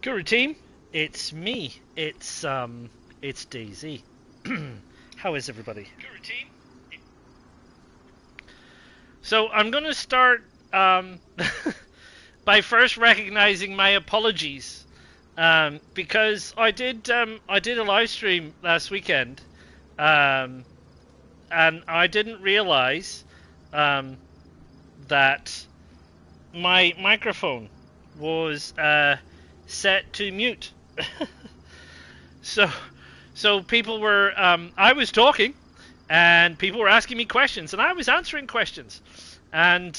Guru team, it's me. It's DayZ. How is everybody? Guru team. So I'm gonna start by first recognizing my apologies, because I did a live stream last weekend, and I didn't realize that my microphone was set to mute. So people were I was talking and people were asking me questions and I was answering questions, and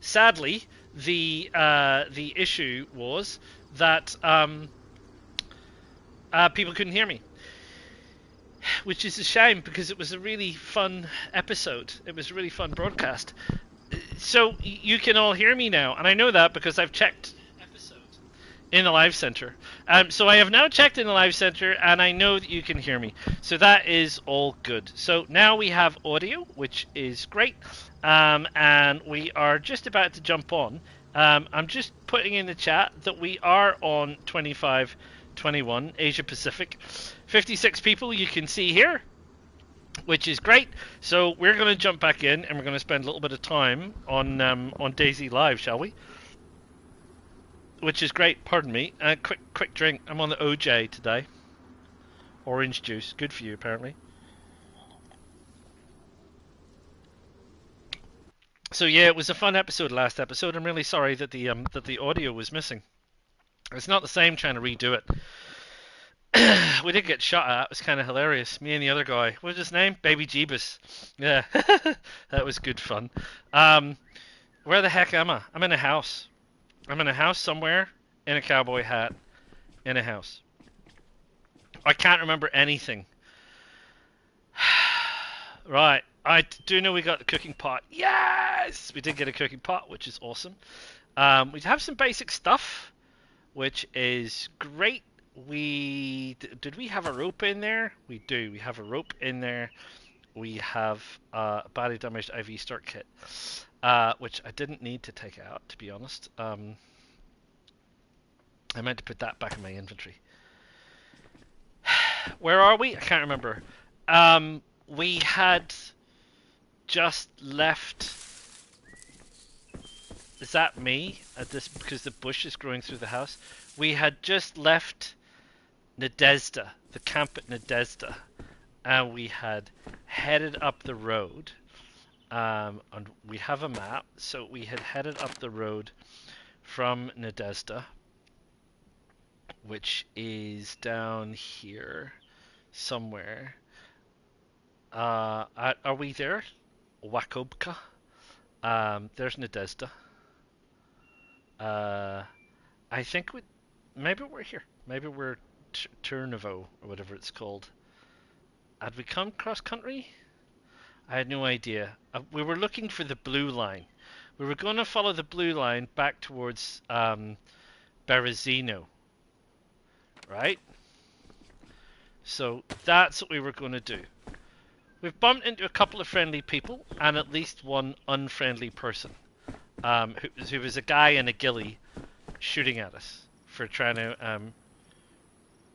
sadly the issue was that people couldn't hear me, which is a shame because it was a really fun episode. It was a really fun broadcast. So you can all hear me now, and I know that because I've checked episodes in the live center. So I have now checked in the live center, and I know that you can hear me. So that is all good. So now we have audio, which is great, and we are just about to jump on. I'm just putting in the chat that we are on 2521 Asia Pacific. 56 people you can see here, which is great. So we're going to jump back in and we're going to spend a little bit of time on DayZ Live, shall we? Which is great. Pardon me. Quick drink. I'm on the OJ today. Orange juice, good for you apparently. So yeah, it was a fun episode. Last episode. I'm really sorry that the audio was missing. It's not the same trying to redo it. We did get shot at. It was kind of hilarious. Me and the other guy. What was his name? Baby Jeebus. Yeah. That was good fun. Where the heck am I? I'm in a house. I'm in a house somewhere, in a cowboy hat, in a house. I can't remember anything. Right. I do know we got the cooking pot. Yes! We did get a cooking pot, which is awesome. We have some basic stuff, which is great. Did we have a rope in there? We do. We have a rope in there. We have a badly damaged IV start kit, which I didn't need to take out, to be honest. I meant to put that back in my inventory. Where are we? I can't remember. We had just left. Is that me at this? Because the bush is growing through the house. We had just left Nadezhda, the camp at Nadezhda, and we had headed up the road, and we have a map, so we had headed up the road from Nadezhda, which is down here somewhere. Are we there? Wakobka. There's Nadezhda. I think maybe we're here. Maybe we're Chernarus or whatever it's called. Had we come cross country? I had no idea. We were looking for the blue line. We were going to follow the blue line back towards Berezino, right? So that's what we were going to do. We've bumped into a couple of friendly people and at least one unfriendly person, who was a guy in a ghillie shooting at us for trying to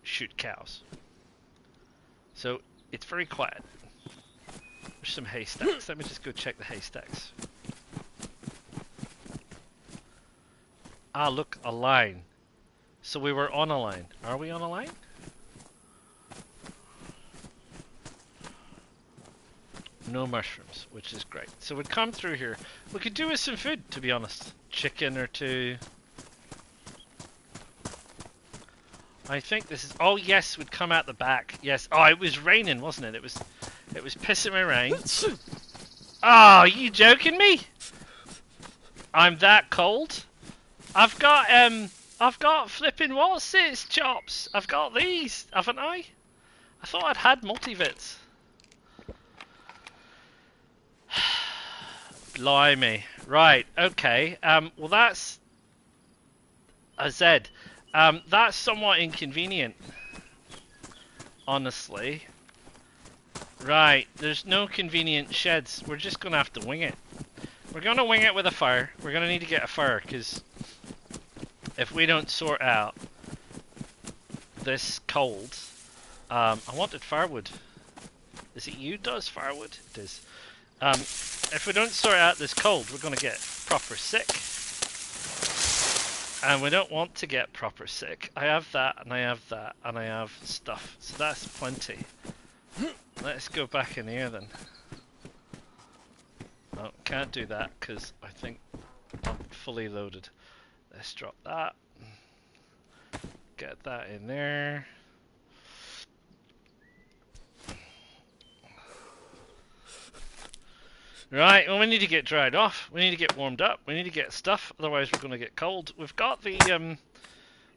shoot cows. So it's very quiet. There's some haystacks. Let me just go check the haystacks. Ah, look, a line. So we were on a line. Are we on a line? No mushrooms, which is great. So we'd come through here. We could do with some food, to be honest. Chicken or two. I think this is. Oh yes, we'd come out the back. Yes. Oh, it was raining, wasn't it? It was pissing with rain. Oh, are you joking me? I'm that cold. I've got flipping what's this chops. I've got these, haven't I? I thought I'd had multivits. Blimey. Right. Okay. Well, that's a Z. That's somewhat inconvenient, honestly. Right, there's no convenient sheds. We're just going to have to wing it. We're going to wing it with a fire. We're going to need to get a fire, because if we don't sort out this cold, I wanted firewood. Is it you does firewood? It is. If we don't sort out this cold, we're going to get proper sick. And we don't want to get proper sick. I have that, and I have that, and I have stuff. So that's plenty. Let's go back in here then. No, can't do that because I think I'm fully loaded. Let's drop that. Get that in there. Right, well we need to get dried off. We need to get warmed up. We need to get stuff, otherwise we're going to get cold. We've got the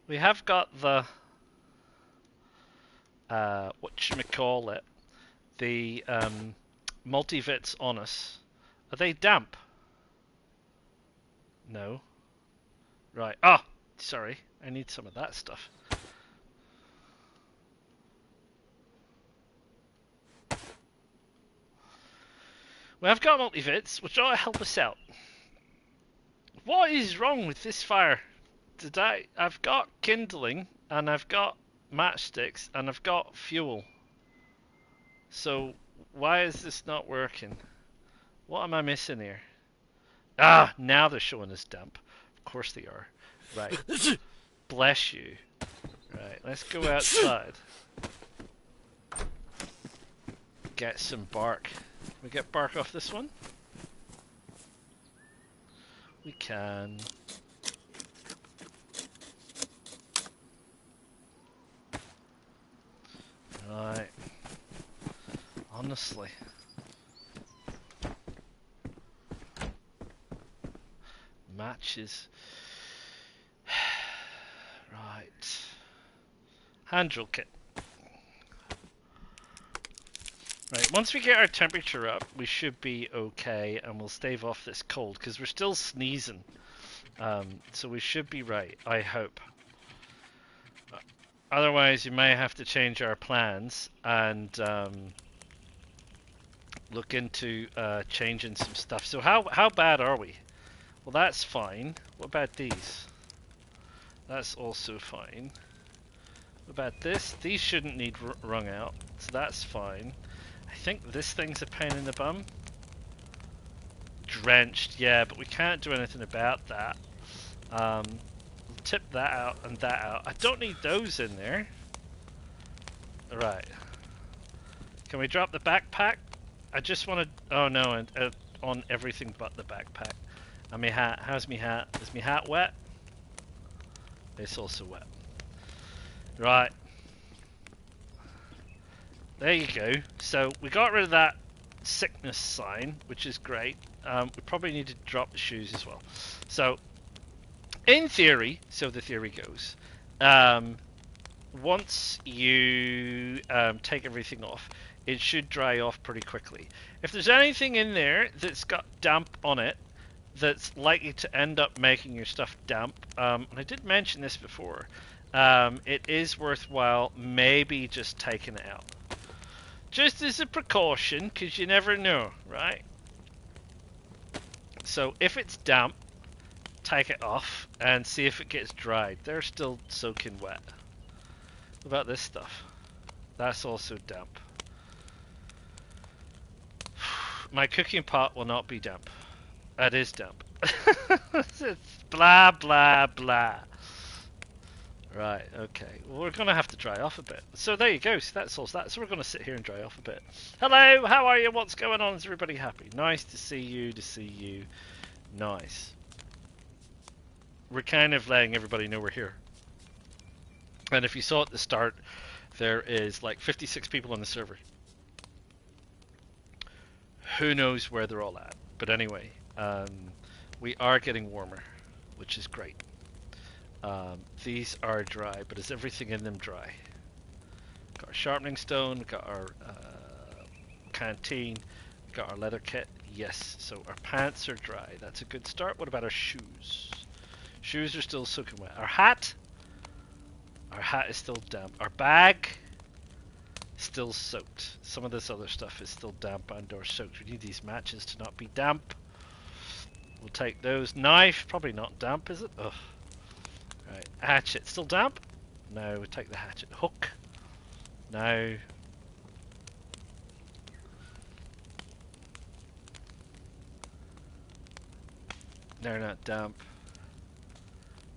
we have got the whatchamacallit, the multivits on us. Are they damp? No. Right. Oh, sorry. I need some of that stuff. Well, I've got multivits, which ought to help us out. What is wrong with this fire? I've got kindling, and I've got matchsticks, and I've got fuel. So, why is this not working? What am I missing here? Ah, now they're showing us damp. Of course they are. Right. Bless you. Right, let's go outside. Get some bark. Can we get bark off this one? We can. Right. Honestly. Matches. Right. Hand drill kit. Right, once we get our temperature up, we should be okay, and we'll stave off this cold, because we're still sneezing. So we should be right, I hope. Otherwise, you may have to change our plans, and look into changing some stuff. So how bad are we? Well, that's fine. What about these? That's also fine. What about this? These shouldn't need wrung out, so that's fine. I think this thing's a pain in the bum. Drenched, yeah, but we can't do anything about that. We'll tip that out and that out. I don't need those in there. Right. Can we drop the backpack? I just want to... Oh no, on everything but the backpack. And my hat. How's my hat? Is my hat wet? It's also wet. Right. There you go. So we got rid of that sickness sign, which is great. We probably need to drop the shoes as well. So, in theory, so the theory goes, once you take everything off, it should dry off pretty quickly. If there's anything in there that's got damp on it, that's likely to end up making your stuff damp, and I did mention this before, it is worthwhile maybe just taking it out. Just as a precaution, because you never know, right? So if it's damp, take it off and see if it gets dried. They're still soaking wet. What about this stuff? That's also damp. My cooking pot will not be damp. It is damp. It's blah, blah, blah. Right, okay. Well, we're going to have to dry off a bit. So there you go. So that solves that. So we're going to sit here and dry off a bit. Hello, how are you? What's going on? Is everybody happy? Nice to see you, Nice. We're kind of letting everybody know we're here. And if you saw at the start, there is like 56 people on the server. Who knows where they're all at. But anyway, we are getting warmer, which is great. These are dry, but is everything in them dry? Got our sharpening stone, got our canteen, got our leather kit. Yes, so our pants are dry. That's a good start. What about our shoes? Shoes are still soaking wet. Our hat is still damp. Our bag, still soaked. Some of this other stuff is still damp and or soaked. We need these matches to not be damp. We'll take those. Knife, probably not damp, is it? Ugh. Right, hatchet. Still damp? No, we'll take the hatchet. Hook? No. They're not damp.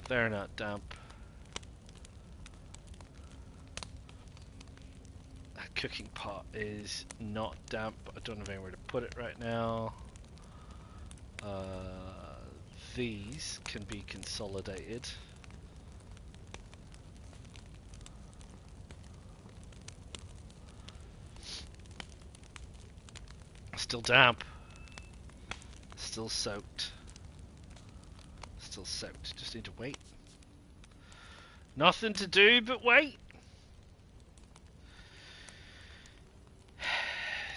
They're not damp. That cooking pot is not damp. I don't have anywhere to put it right now. These can be consolidated. Still damp. Still soaked. Still soaked. Just need to wait. Nothing to do but wait.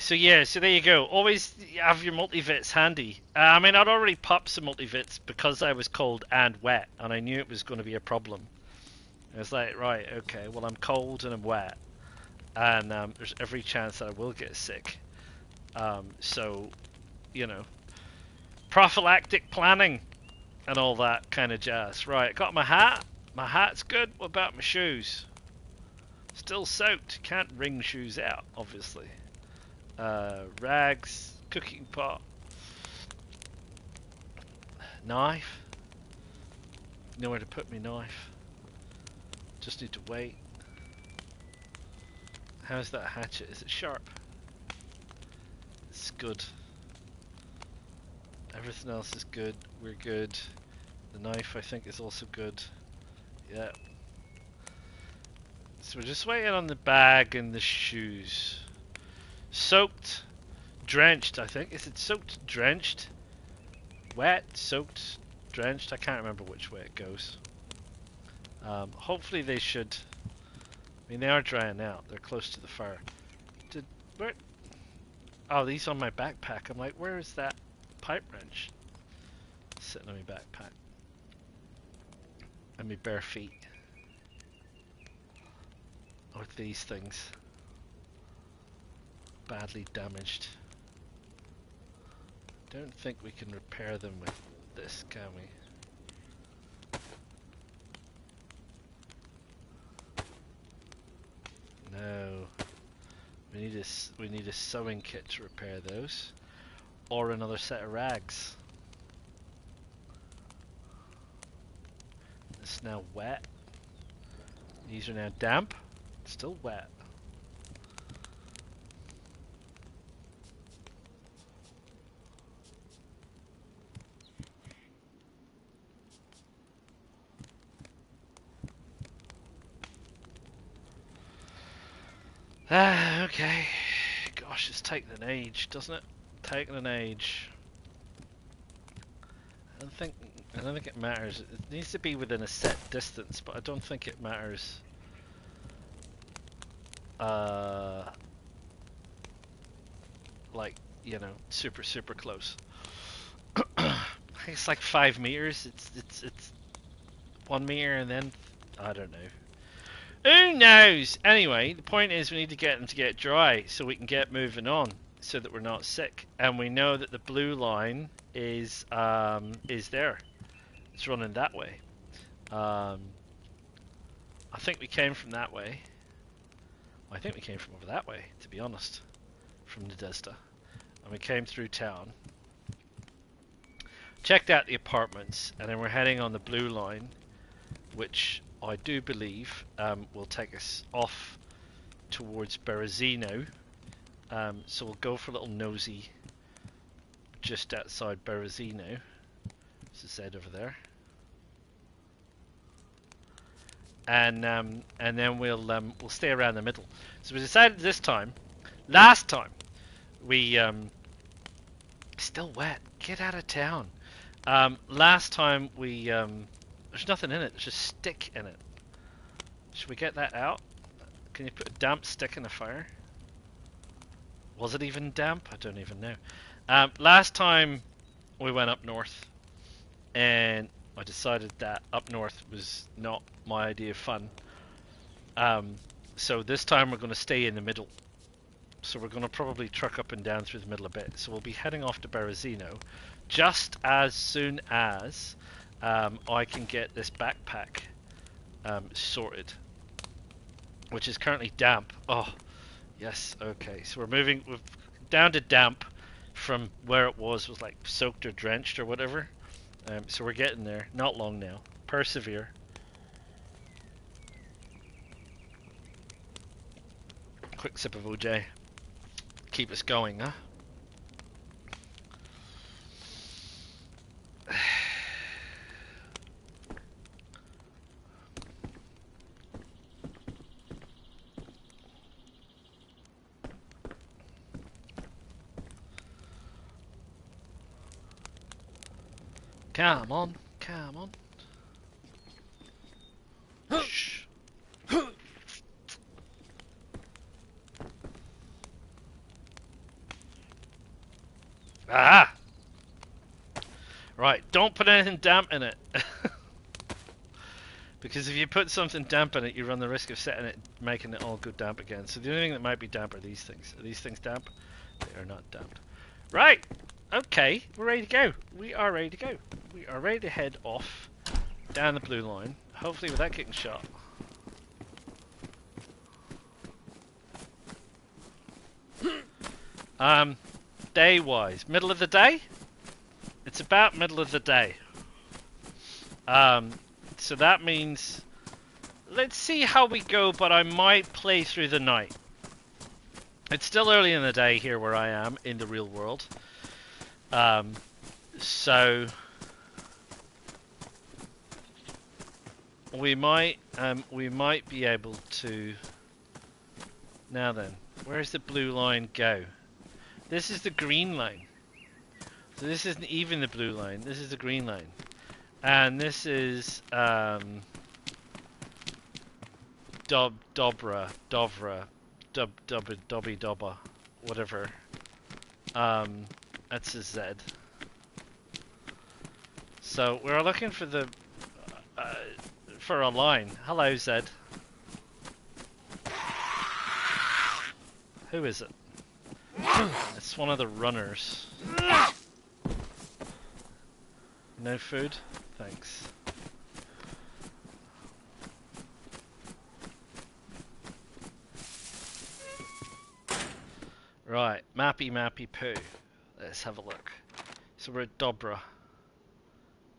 So yeah, so there you go. Always have your multivits handy. I mean, I'd already popped some multivits because I was cold and wet, and I knew it was going to be a problem. I was like, right, okay, well I'm cold and I'm wet, and there's every chance that I will get sick. So, you know, prophylactic planning and all that kind of jazz. Right, got my hat. My hat's good. What about my shoes? Still soaked. Can't wring shoes out, obviously. Rags, cooking pot, knife. Nowhere to put my knife. Just need to wait. How's that hatchet? Is it sharp? It's good. Everything else is good. We're good. The knife, I think, is also good. Yeah. So we're just waiting on the bag and the shoes. Soaked, drenched, I think. Is it soaked, drenched? Wet, soaked, drenched? I can't remember which way it goes. Hopefully they should. I mean, they are drying out. They're close to the fire. Where? Oh, these on my backpack. I'm like, where is that pipe wrench? Sitting on my backpack. And my bare feet. Or these things. Badly damaged. Don't think we can repair them with this, can we? No. We need a sewing kit to repair those, or another set of rags. It's now wet. These are now damp. Still wet. Okay. Gosh, it's taken an age, doesn't it? Taken an age. I don't think it matters. It needs to be within a set distance, but I don't think it matters. Like, you know, super close. I think it's like 5 meters. It's 1 meter, and then I don't know. Who knows? Anyway, the point is we need to get them to get dry so we can get moving on, so that we're not sick. And we know that the blue line is there. It's running that way. I think we came from that way. Well, I think we came from over that way, to be honest, from Nadezhda. And we came through town, checked out the apartments, and then we're heading on the blue line, which I do believe will take us off towards Berezino. So we'll go for a little nosy just outside Berezino. As I said, over there. And then we'll stay around the middle. So we decided this time. Last time we still wet. Get out of town. Last time we there's nothing in it. There's just stick in it. Should we get that out? Can you put a damp stick in the fire? Was it even damp? I don't even know. Last time we went up north, and I decided that up north was not my idea of fun. So this time we're going to stay in the middle. So we're going to probably truck up and down through the middle a bit. So we'll be heading off to Berezino just as soon as I can get this backpack sorted, which is currently damp. Oh, yes, okay. So we're down to damp from where it was like soaked or drenched or whatever. So we're getting there. Not long now. Persevere. Quick sip of OJ. Keep us going, huh? Come on, come on. Shh. Ah! Right, don't put anything damp in it. Because if you put something damp in it, you run the risk of making it all go damp again. So the only thing that might be damp are these things. Are these things damp? They are not damp. Right! Okay, we're ready to go. We are ready to go. We are ready to head off down the blue line, hopefully without getting shot. Day-wise, middle of the day? It's about middle of the day. So that means, let's see how we go, but I might play through the night. It's still early in the day here where I am in the real world. So we might be able to. Now then, where's the blue line go? This is the green line. So this isn't even the blue line. This is the green line, and this is Dobra, whatever. That's a Z. So we're looking for the for a line. Hello, Z. Who is it? It's one of the runners. No food? Thanks. Right, mappy poo. Let's have a look. So we're at Dobra,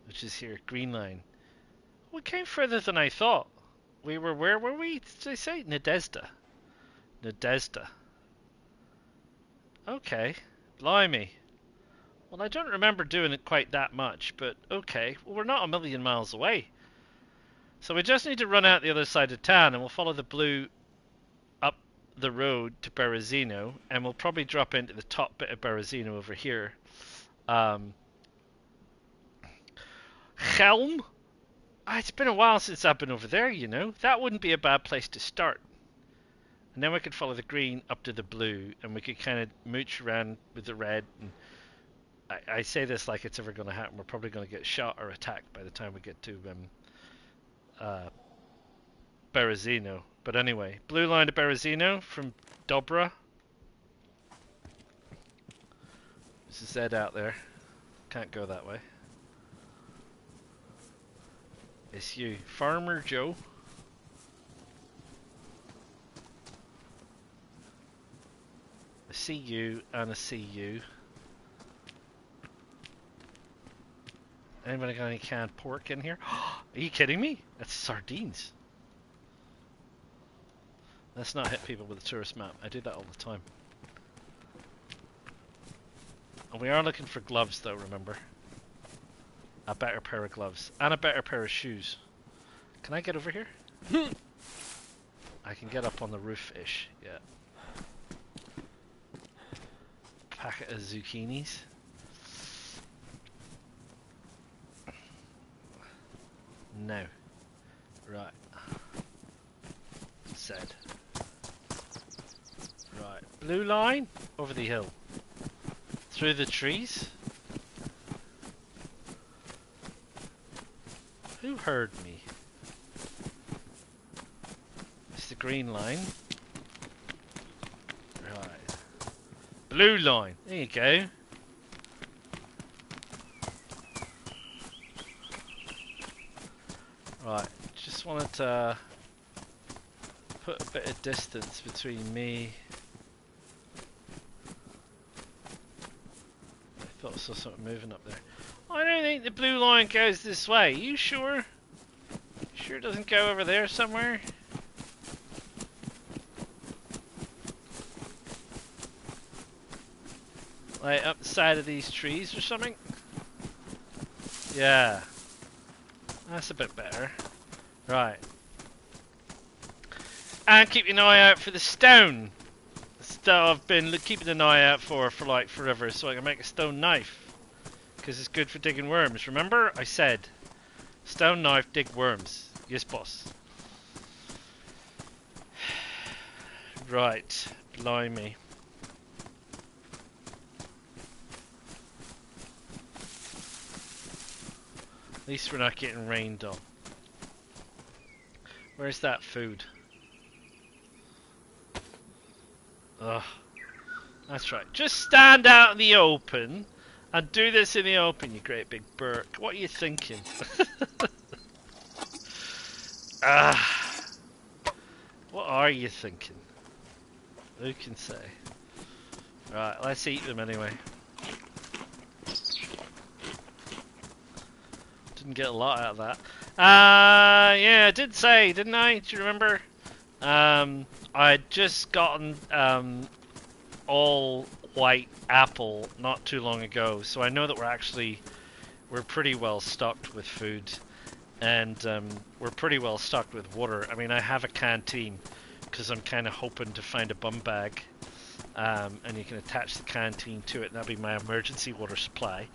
which is here, green line. We came further than I thought. Where were we? Did I say Nadezda? Nadezda. Okay, blimey. Well, I don't remember doing it quite that much, but okay. Well, we're not a million miles away. So we just need to run out the other side of town, and we'll follow the blue up the road to Berezino, and we'll probably drop into the top bit of Berezino over here. Helm? It's been a while since I've been over there, you know. That wouldn't be a bad place to start. And then we could follow the green up to the blue, and we could kind of mooch around with the red. And I say this like it's ever going to happen. We're probably going to get shot or attacked by the time we get to Berezino. But anyway, blue line to Berezino from Dobra. There's a Z out there. Can't go that way. It's you, Farmer Joe. I see you and I see you. Anybody got any canned pork in here? Are you kidding me? That's sardines. Let's not hit people with a tourist map. I do that all the time. And we are looking for gloves though, remember. A better pair of gloves. And a better pair of shoes. Can I get over here? I can get up on the roof-ish, yeah. Packet of zucchinis. No. Right. Said. Right. Blue line over the hill. Through the trees. Who heard me? It's the green line. Right. Blue line. There you go. Right, just wanted to put a bit of distance between me. I thought I saw something moving up there. I don't think the blue line goes this way. You sure? Sure it doesn't go over there somewhere? Like up the side of these trees or something? Yeah. That's a bit better. Right. And keep an eye out for the stone. That I've been keeping an eye out for like forever, so I can make a stone knife. Because it's good for digging worms. Remember? I said, stone knife, dig worms. Yes, boss. Right. Blimey. At least we're not getting rained on. Where's that food? Ugh. That's right. Just stand out in the open and do this in the open, you great big Burke. What are you thinking? What are you thinking? Who can say? Right, let's eat them anyway. Didn't get a lot out of that. Yeah, I did say, didn't I? Do you remember? I'd just gotten all white apple not too long ago, so I know that we're pretty well stocked with food, and we're pretty well stocked with water. I mean, I have a canteen because I'm kind of hoping to find a bum bag, and you can attach the canteen to it, and that'll be my emergency water supply.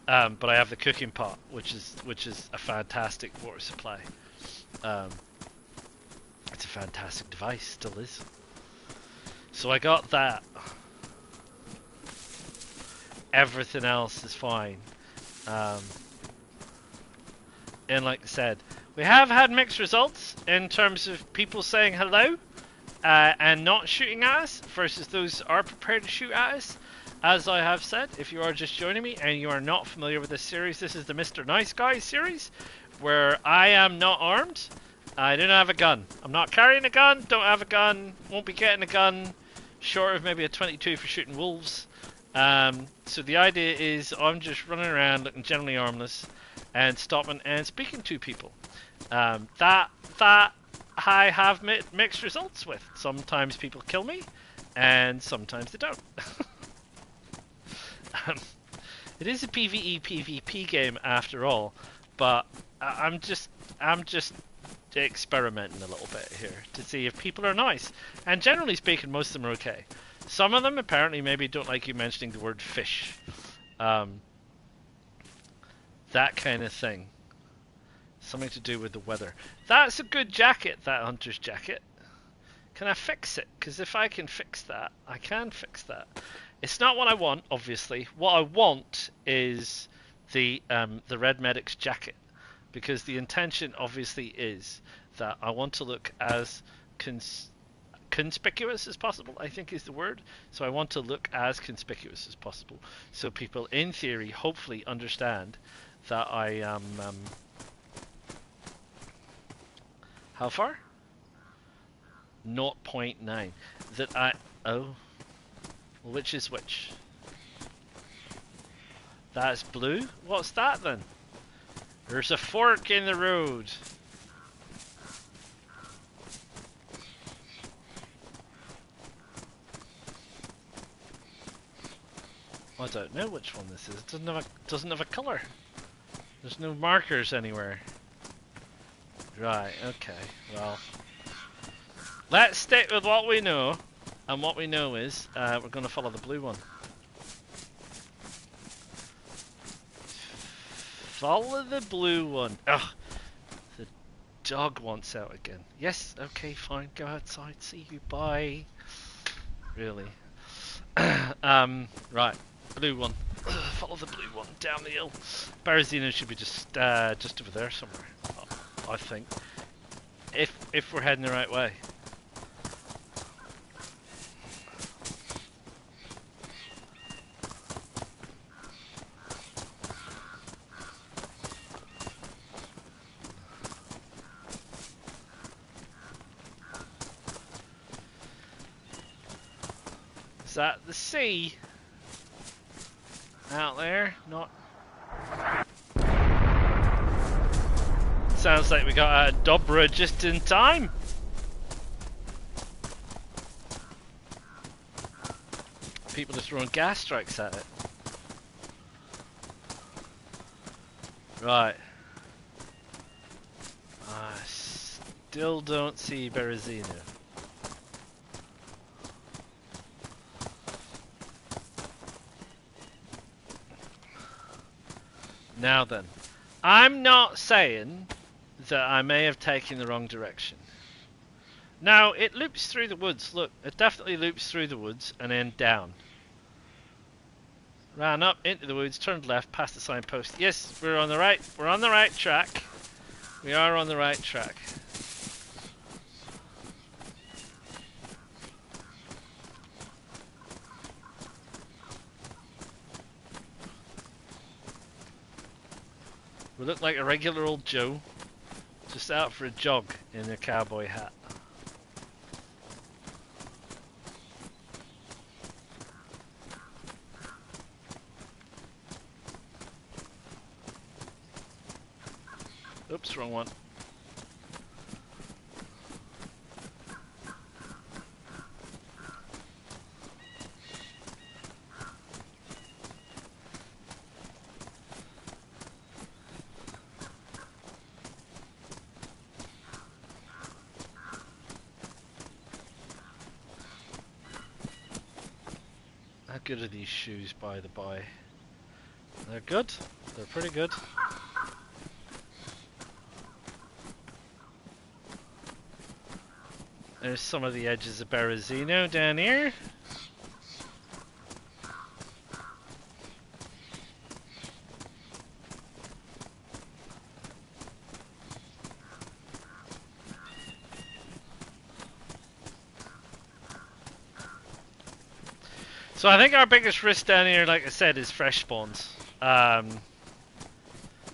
But I have the cooking pot, which is a fantastic water supply. It's a fantastic device, still is. So I got that. Everything else is fine. And like I said, we have had mixed results in terms of people saying hello and not shooting at us versus those who are prepared to shoot at us. As I have said, if you are just joining me and you are not familiar with this series, this is the Mr. Nice Guy series, where I am not armed. I don't have a gun. I'm not carrying a gun, don't have a gun, won't be getting a gun, short of maybe a 22 for shooting wolves. So the idea is I'm just running around looking generally harmless and stopping and speaking to people. That I have mixed results with. Sometimes people kill me, and sometimes they don't. It is a PvE PvP game after all, but I'm just experimenting a little bit here to see if people are nice. And generally speaking, most of them are okay. Some of them apparently maybe don't like you mentioning the word fish. That kind of thing. Something to do with the weather. That's a good jacket, that hunter's jacket. Can I fix it? Because if I can fix that, I can fix that. It's not what I want, obviously. What I want is the Red Medic's jacket. Because the intention, obviously, is that I want to look as conspicuous as possible, I think is the word. So I want to look as conspicuous as possible. So people, in theory, hopefully understand that I am... how far? 0.9. That I... Oh. Which is which? That's blue? What's that then? There's a fork in the road. I don't know which one this is. It doesn't have a colour. There's no markers anywhere. Right, okay. Well, let's stick with what we know. And what we know is we're going to follow the blue one. Follow the blue one. Ugh, the dog wants out again. Yes, okay, fine. Go outside. See you. Bye. Really. Right, blue one. Follow the blue one down the hill. Barazino should be just over there somewhere. I think. If we're heading the right way. Is that the sea? Out there? Not... Sounds like we got a Dobra just in time. People are throwing gas strikes at it. Right. I still don't see Berezino. Now then, I'm not saying that I may have taken the wrong direction. Now, it loops through the woods. Look, it definitely loops through the woods and then down. Ran up into the woods, turned left, past the signpost. Yes, we're on the right track. We are on the right track. We look like a regular old Joe, just out for a jog in a cowboy hat. Oops, wrong one. How good are these shoes, by the by? They're good. They're pretty good. There's some of the edges of Berezino down here. So I think our biggest risk down here, like I said, is fresh spawns.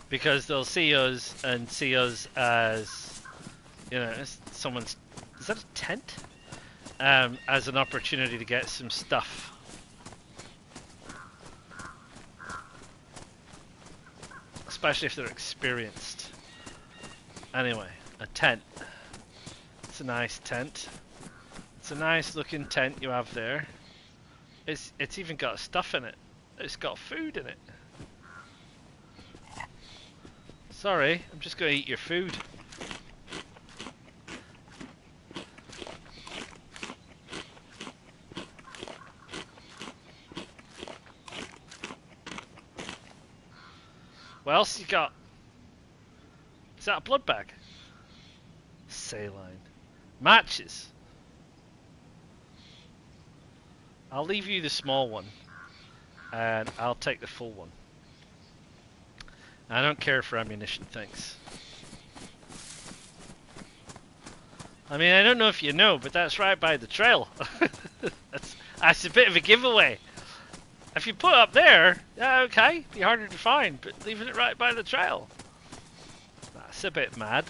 Because they'll see us and see us as, you know, someone's... Is that a tent? As an opportunity to get some stuff. Especially if they're experienced. Anyway, a tent. It's a nice tent. It's a nice looking tent you have there. It's even got stuff in it. It's got food in it. Sorry, I'm just going to eat your food. What else you got? Is that a blood bag? Saline. Matches. I'll leave you the small one. And I'll take the full one. I don't care for ammunition, thanks. I mean, I don't know if you know, but that's right by the trail. that's a bit of a giveaway. If you put it up there, yeah, okay, be harder to find, but leaving it right by the trail, that's a bit mad.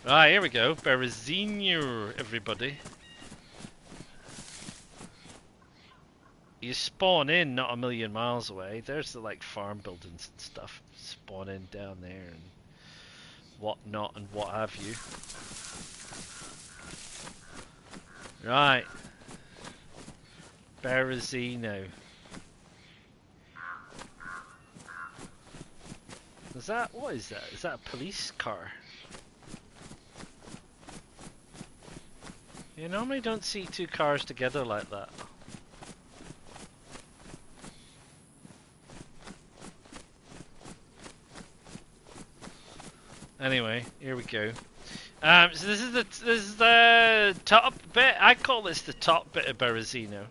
Right, here we go. Berezino, everybody. You spawn in not a million miles away. There's the like farm buildings and stuff. Spawn in down there and whatnot and what have you. Right. Berezino. Is that, what is that? Is that a police car? You normally don't see two cars together like that. Anyway, here we go. So this is the top bit. I call this the top bit of Berezino,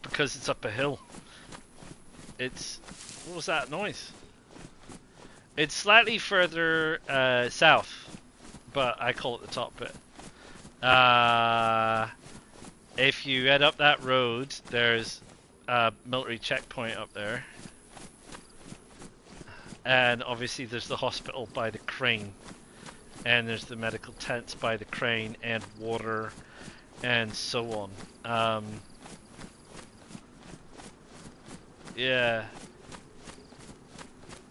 because it's up a hill. It's, what was that noise? It's slightly further south, but I call it the top bit. If you head up that road, there's a military checkpoint up there. And obviously there's the hospital by the crane and there's the medical tents by the crane and water and so on. Yeah.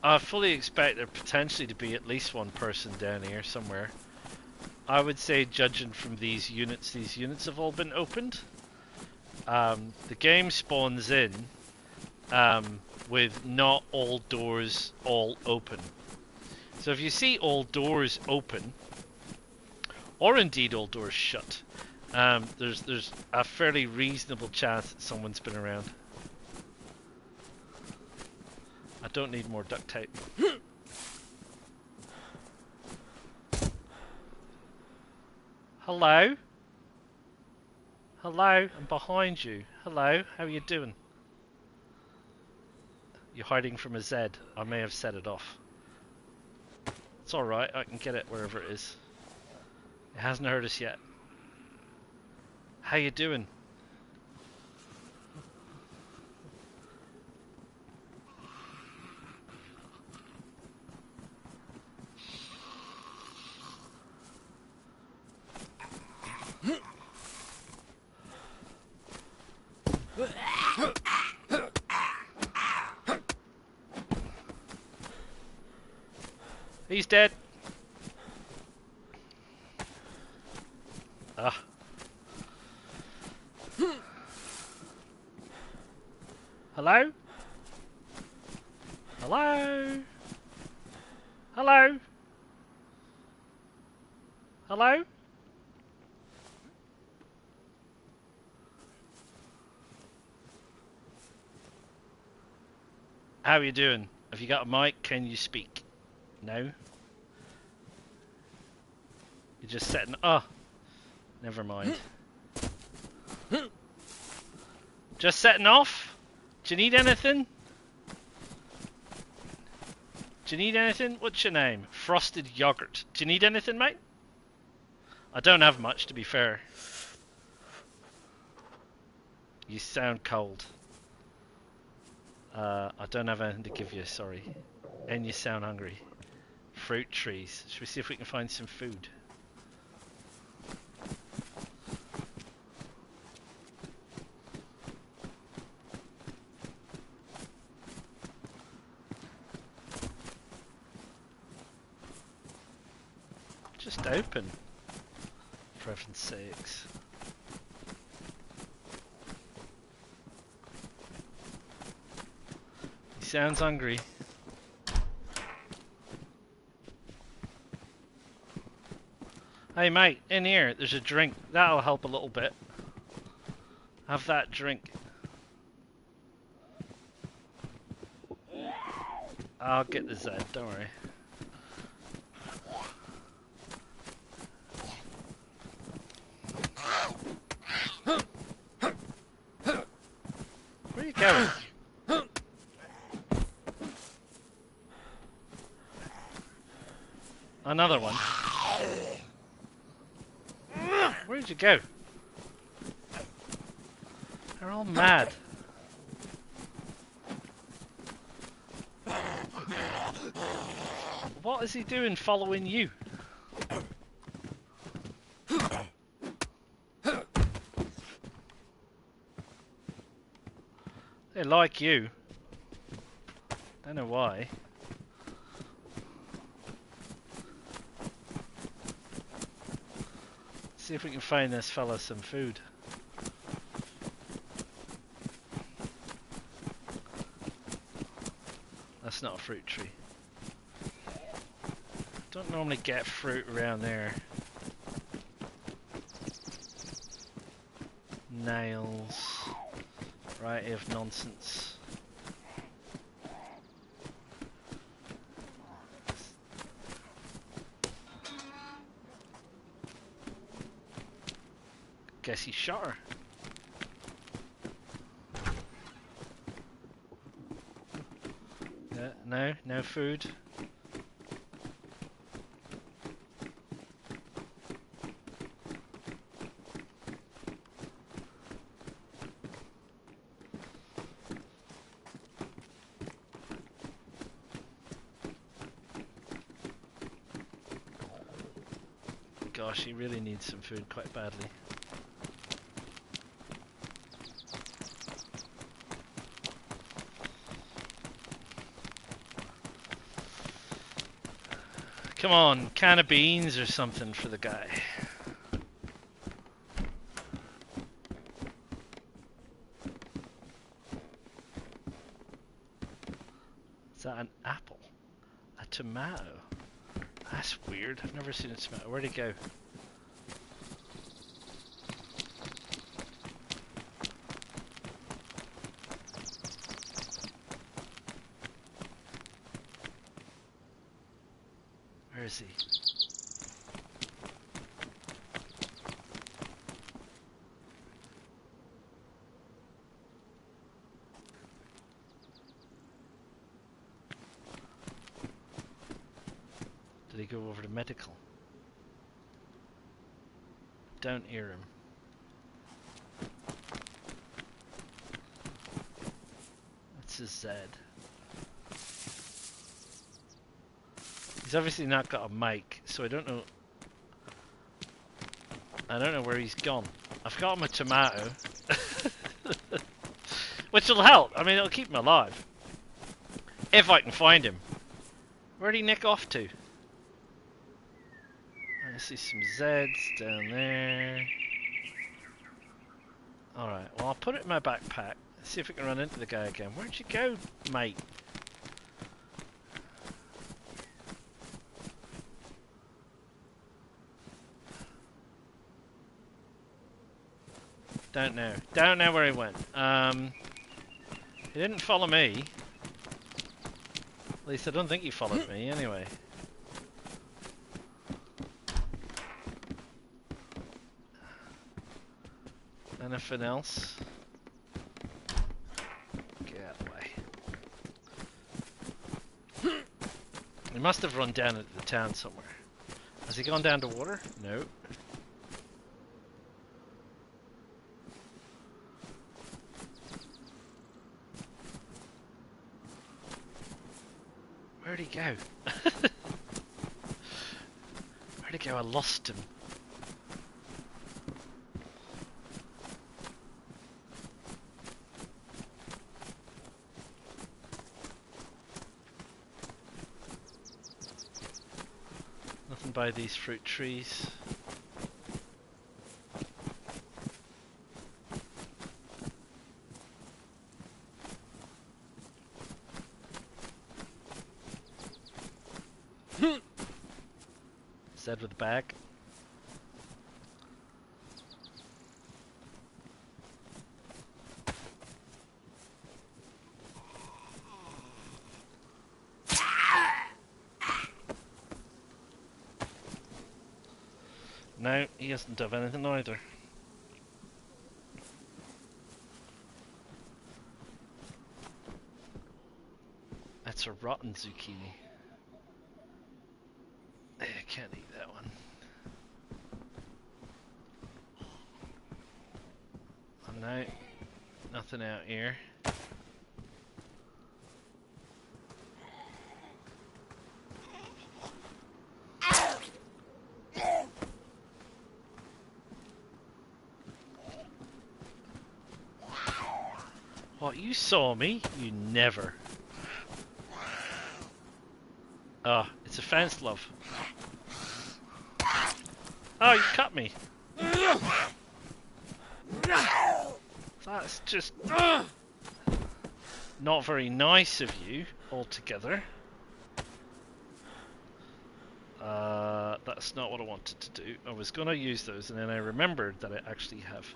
I fully expect there potentially to be at least one person down here somewhere. I would say, judging from these units have all been opened. The game spawns in with not all doors all open. So if you see all doors open, or indeed all doors shut, there's a fairly reasonable chance that someone's been around. I don't need more duct tape. Hello? Hello? I'm behind you. Hello? How are you doing? You're hiding from a Z. I may have set it off. It's alright, I can get it wherever it is. It hasn't hurt us yet. How you doing? He's dead. Ah. Hello? Hello? Hello? Hello? How are you doing? Have you got a mic? Can you speak? No? You're just setting... Oh! Never mind. Just setting off? Do you need anything? Do you need anything? What's your name? Frosted Yogurt. Do you need anything, mate? I don't have much, to be fair. You sound cold. I don't have anything to give you, sorry. And you sound hungry. Fruit trees. Should we see if we can find some food? Just open. For heaven's sakes. He sounds hungry. Hey mate, in here, there's a drink. That'll help a little bit. Have that drink. I'll get the Z, don't worry. Where are you going? Another one. Where'd you go? They're all mad. What is he doing following you? They like you. Don't know why. See if we can find this fella some food. That's not a fruit tree. Don't normally get fruit around there. Nails. Variety of nonsense. Guess he shot her. Yeah, no food. gosh, he really needs some food quite badly. Come on, can of beans or something for the guy. Is that an apple? A tomato? That's weird. I've never seen a tomato. Where'd he go? Where is he? Did he go over to medical? Don't hear him. That's a Z. He's obviously not got a mic, so I don't know. I don't know where he's gone. I've got him a tomato, which will help. I mean, it'll keep him alive if I can find him. Where'd he nick off to? I see some Zs down there. Alright, well I'll put it in my backpack. See if we can run into the guy again. Where'd you go, mate? Don't know. Don't know where he went. He didn't follow me. At least I don't think he followed me anyway. Anything else? Get out of the way. He must have run down into the town somewhere. Has he gone down to water? No. Where'd he go? Where'd he go? I lost him. Nothing by these fruit trees. Zed with the bag. No, he doesn't have anything either. That's a rotten zucchini. I can't eat that one. Oh, no, nothing out here. What, you saw me? You never. Oh, it's a fence, love. Oh, you cut me. That's just not very nice of you altogether. That's not what I wanted to do. I was going to use those, and then I remembered that I actually have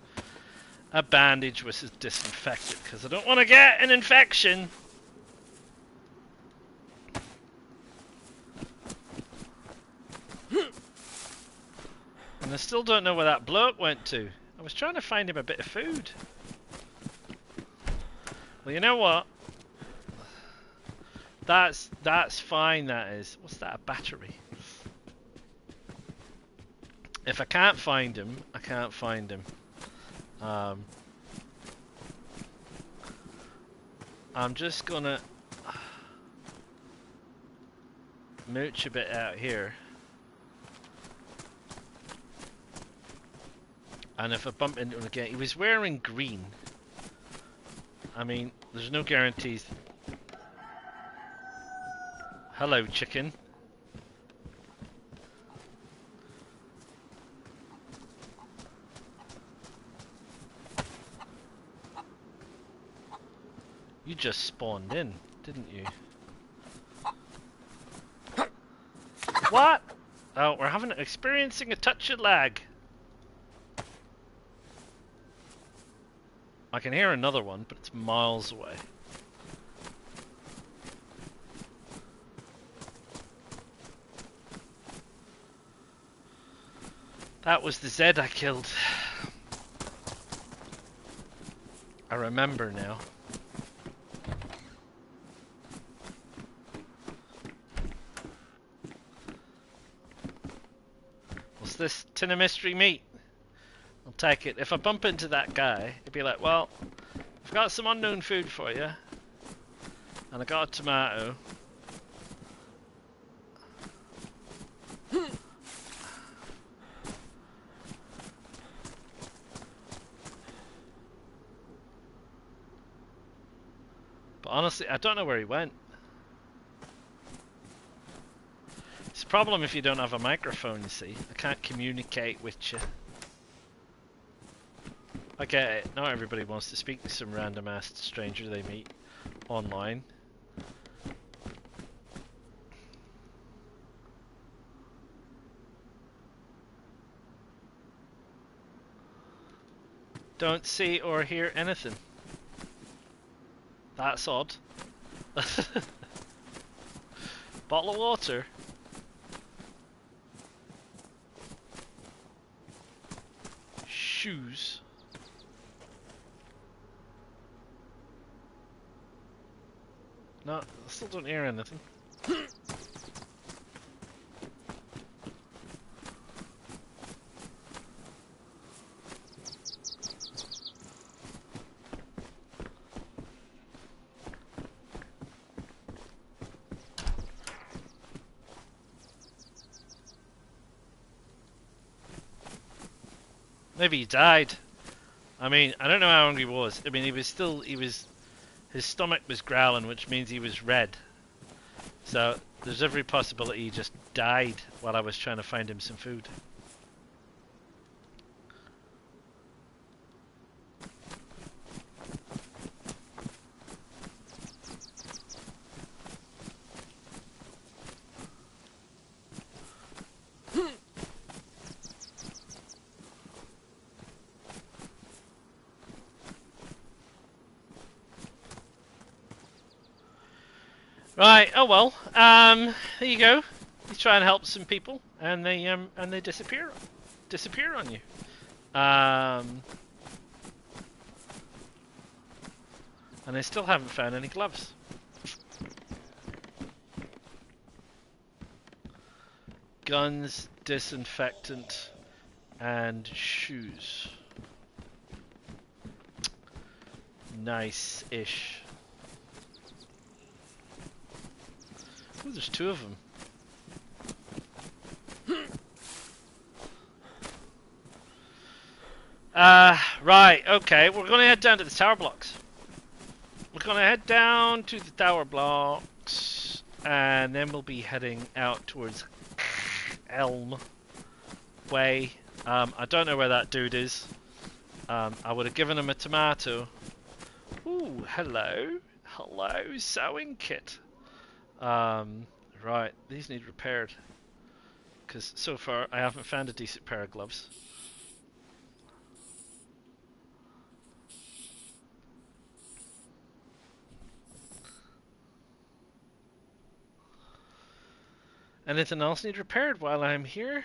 a bandage which is disinfected, because I don't want to get an infection. And I still don't know where that bloke went to. I was trying to find him a bit of food. Well, you know what? That's fine, that is. What's that, a battery? If I can't find him, I can't find him. I'm just gonna mooch a bit out here. And if I bump into him again, he was wearing green. I mean, there's no guarantees. Hello, chicken. You just spawned in, didn't you? What? Oh, we're experiencing a touch of lag. I can hear another one, but it's miles away. That was the Zed I killed. I remember now. What's this? Tin of mystery meat. I'll take it. If I bump into that guy, he'd be like, well, I've got some unknown food for you. And I got a tomato. But honestly, I don't know where he went. It's a problem if you don't have a microphone, you see. I can't communicate with you. I get it. Not everybody wants to speak to some random ass stranger they meet online. Don't see or hear anything. That's odd. Bottle of water. Shoes. No, I still don't hear anything. Maybe he died. I mean, I don't know how hungry he was. I mean, his stomach was growling, which means he was red. So there's every possibility he just died while I was trying to find him some food. Right. Oh well. There you go. You try and help some people, and they disappear on you. And I still haven't found any gloves. Guns, disinfectant, and shoes. Nice-ish. Oh, there's two of them. Right, okay, we're gonna head down to the tower blocks. We're gonna head down to the tower blocks, and then we'll be heading out towards Elm Way. I don't know where that dude is. I would have given him a tomato. Ooh, hello. Hello, sewing kit. Right, these need repaired. Because so far I haven't found a decent pair of gloves. Anything else need repaired while I'm here?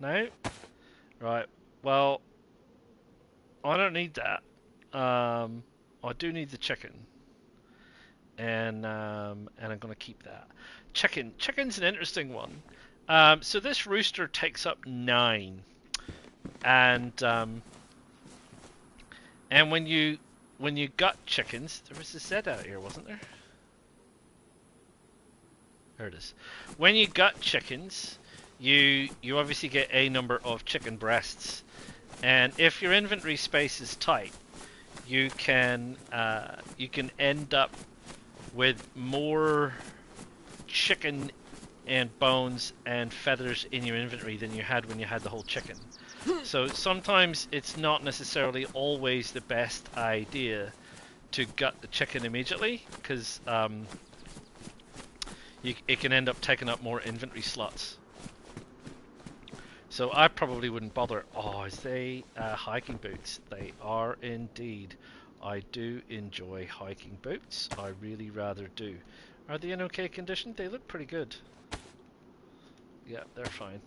No? Right, well, I don't need that. I do need the chicken. And I'm going to keep that. Chicken's an interesting one. So this rooster takes up 9. And when you got chickens, there was a Z out here, wasn't there? There it is. When you got chickens, you obviously get a number of chicken breasts, and if your inventory space is tight, you can end up with more chicken and bones and feathers in your inventory than you had when you had the whole chicken. So sometimes it's not necessarily always the best idea to gut the chicken immediately, because it can end up taking up more inventory slots. So I probably wouldn't bother. Oh, is they hiking boots? They are indeed. I do enjoy hiking boots. I really rather do. Are they in okay condition? They look pretty good. Yeah, they're fine.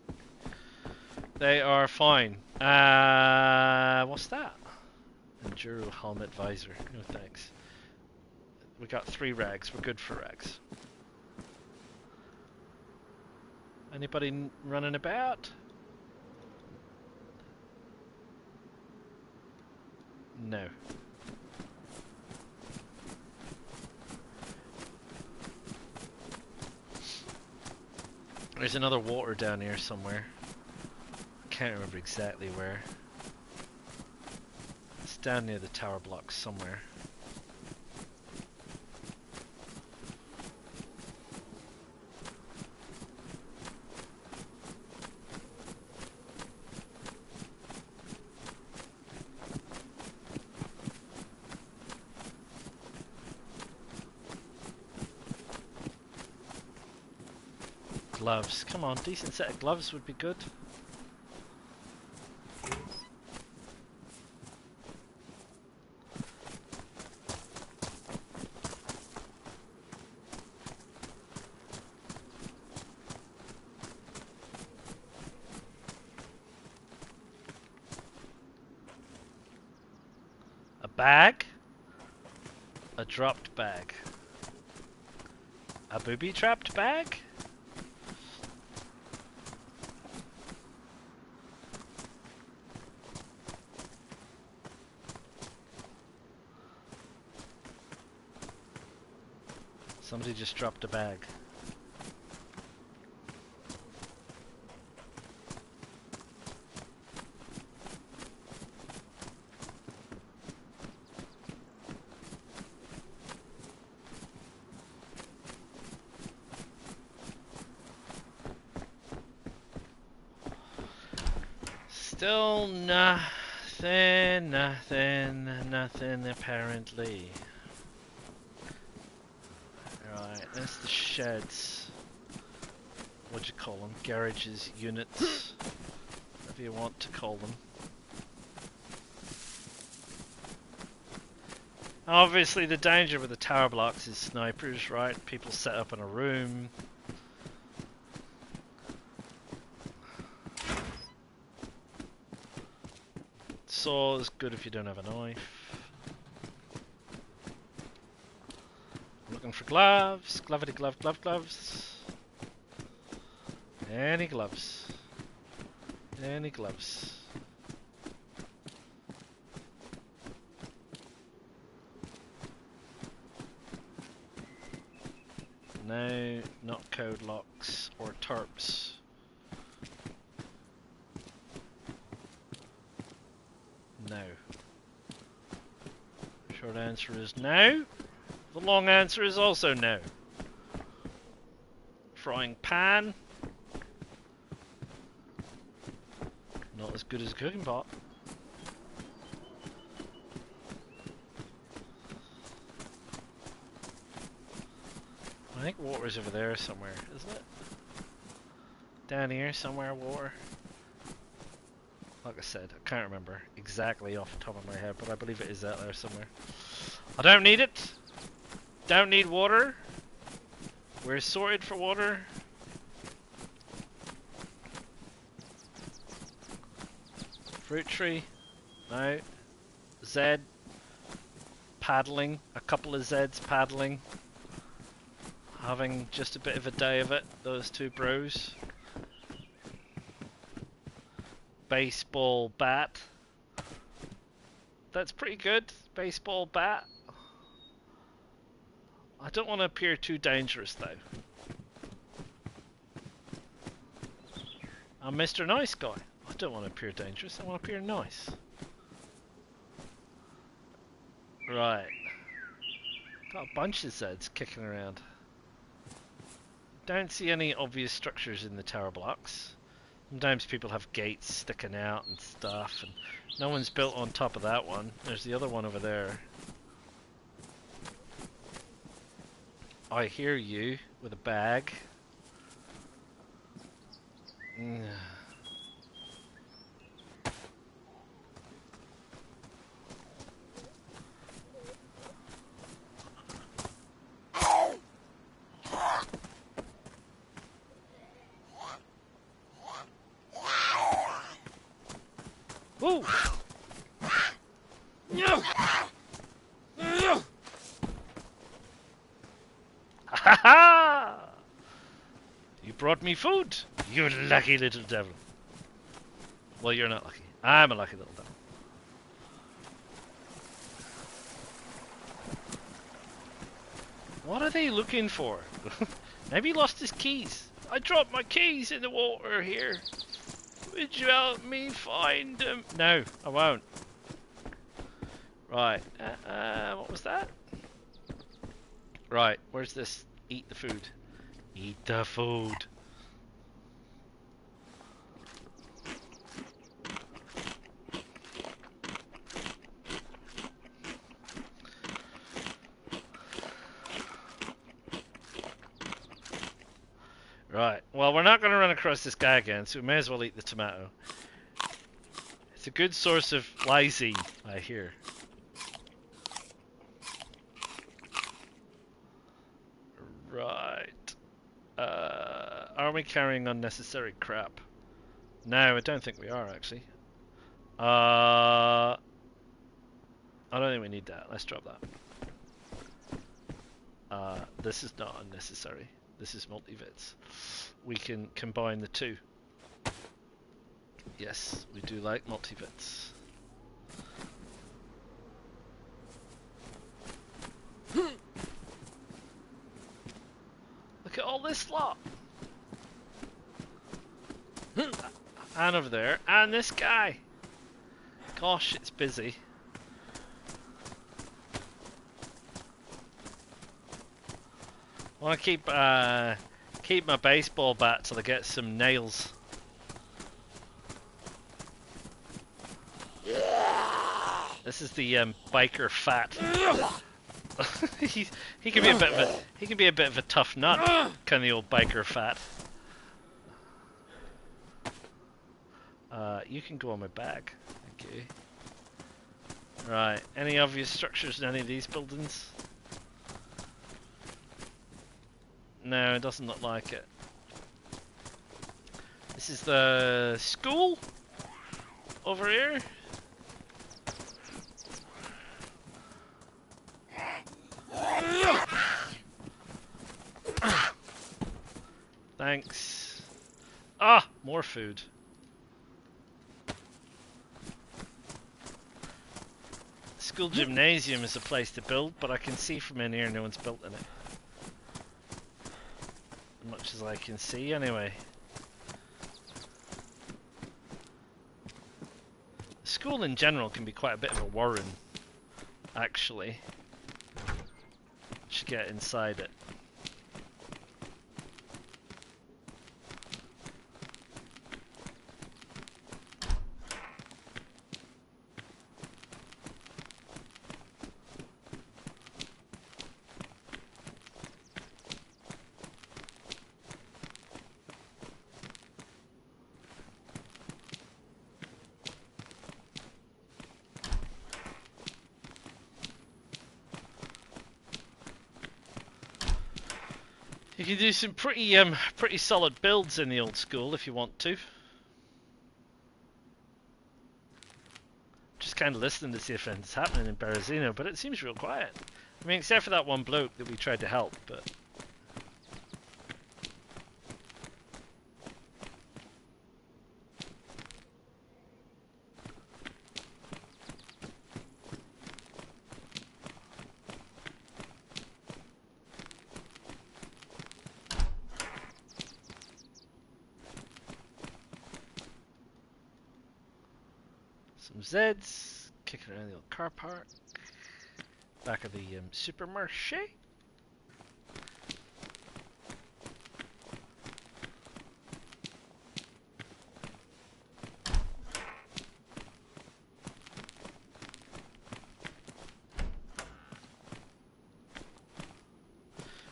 They are fine. What's that? Enduro helmet visor. No thanks. We got 3 rags. We're good for rags. Anybody running about? No. There's another water down here somewhere. Can't remember exactly where. It's down near the tower blocks somewhere. Gloves. Come on, decent set of gloves would be good. A bag? A dropped bag. A booby-trapped bag? Somebody just dropped a bag. Still nothing, nothing apparently. Right, that's the sheds. What do you call them? Garages, units, whatever you want to call them. Obviously the danger with the tower blocks is snipers, right? People set up in a room. Saw is good if you don't have a knife. Looking for gloves. Glovity glove, gloves. Any gloves. Any gloves. No, not code locks or tarps. No. Short answer is no. The long answer is also no. Frying pan. Not as good as a cooking pot. I think water's over there somewhere, isn't it? Down here somewhere, water. Like I said, I can't remember exactly off the top of my head, but I believe it is out there somewhere. I don't need it. Don't need water. We're sorted for water. Fruit tree. No. Z. Paddling. A couple of Zs paddling. Having just a bit of a day of it. Those two bros. Baseball bat. That's pretty good. Baseball bat. I don't want to appear too dangerous though. I'm Mr. Nice Guy. I don't want to appear dangerous, I want to appear nice. Right. Got a bunch of Zeds kicking around. Don't see any obvious structures in the tower blocks. Sometimes people have gates sticking out and stuff, and no one's built on top of that one. There's the other one over there. I hear you with a bag. Woo! Ha ha! You brought me food, you lucky little devil. Well, you're not lucky. I'm a lucky little devil. What are they looking for? Maybe he lost his keys. I dropped my keys in the water here. Would you help me find them? No, I won't. Right. What was that? Right. Where's this? Eat the food. Eat the food. Right, well, we're not going to run across this guy again, so we may as well eat the tomato. It's a good source of lysine, I hear. Right. Are we carrying unnecessary crap? No, I don't think we are, actually. I don't think we need that. Let's drop that. This is not unnecessary. This is multivits. We can combine the two. Yes, we do like multivits. Look at all this lot. And over there. And this guy. Gosh, it's busy. I want to keep my baseball bat till I get some nails. This is the biker fat. he can be a bit of a tough nut, kind of the old biker fat. You can go on my bag. Thank you. Right. Any obvious structures in any of these buildings? No, it doesn't look like it. This is the school over here. Thanks. Ah, more food. School gymnasium is a place to build, but I can see from in here no one's built in it. As much as I can see, anyway. School in general can be quite a bit of a warren, actually. Should get inside it. You can do some pretty solid builds in the old school if you want to. Just kind of listening to see if anything's happening in Berezino, but it seems real quiet. I mean, except for that one bloke that we tried to help, but... Zeds. Kicking around the old car park. Back of the supermarché.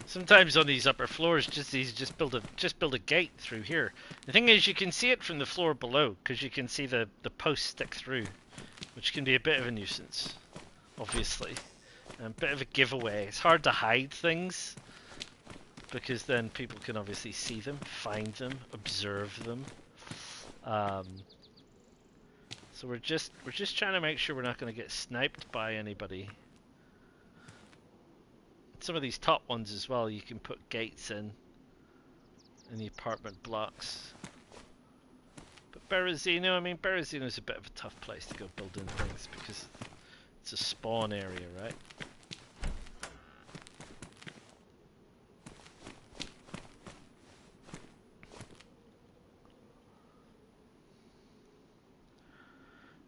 Sometimes on these upper floors, just build a gate through here. The thing is, you can see it from the floor below because you can see the posts stick through, which can be a bit of a nuisance, obviously, and a bit of a giveaway. It's hard to hide things because then people can obviously see them, find them, observe them. So we're just trying to make sure we're not going to get sniped by anybody. Some of these top ones as well, you can put gates in the apartment blocks. But Berezino, I mean, Berezino's a bit of a tough place to go building things because it's a spawn area, right?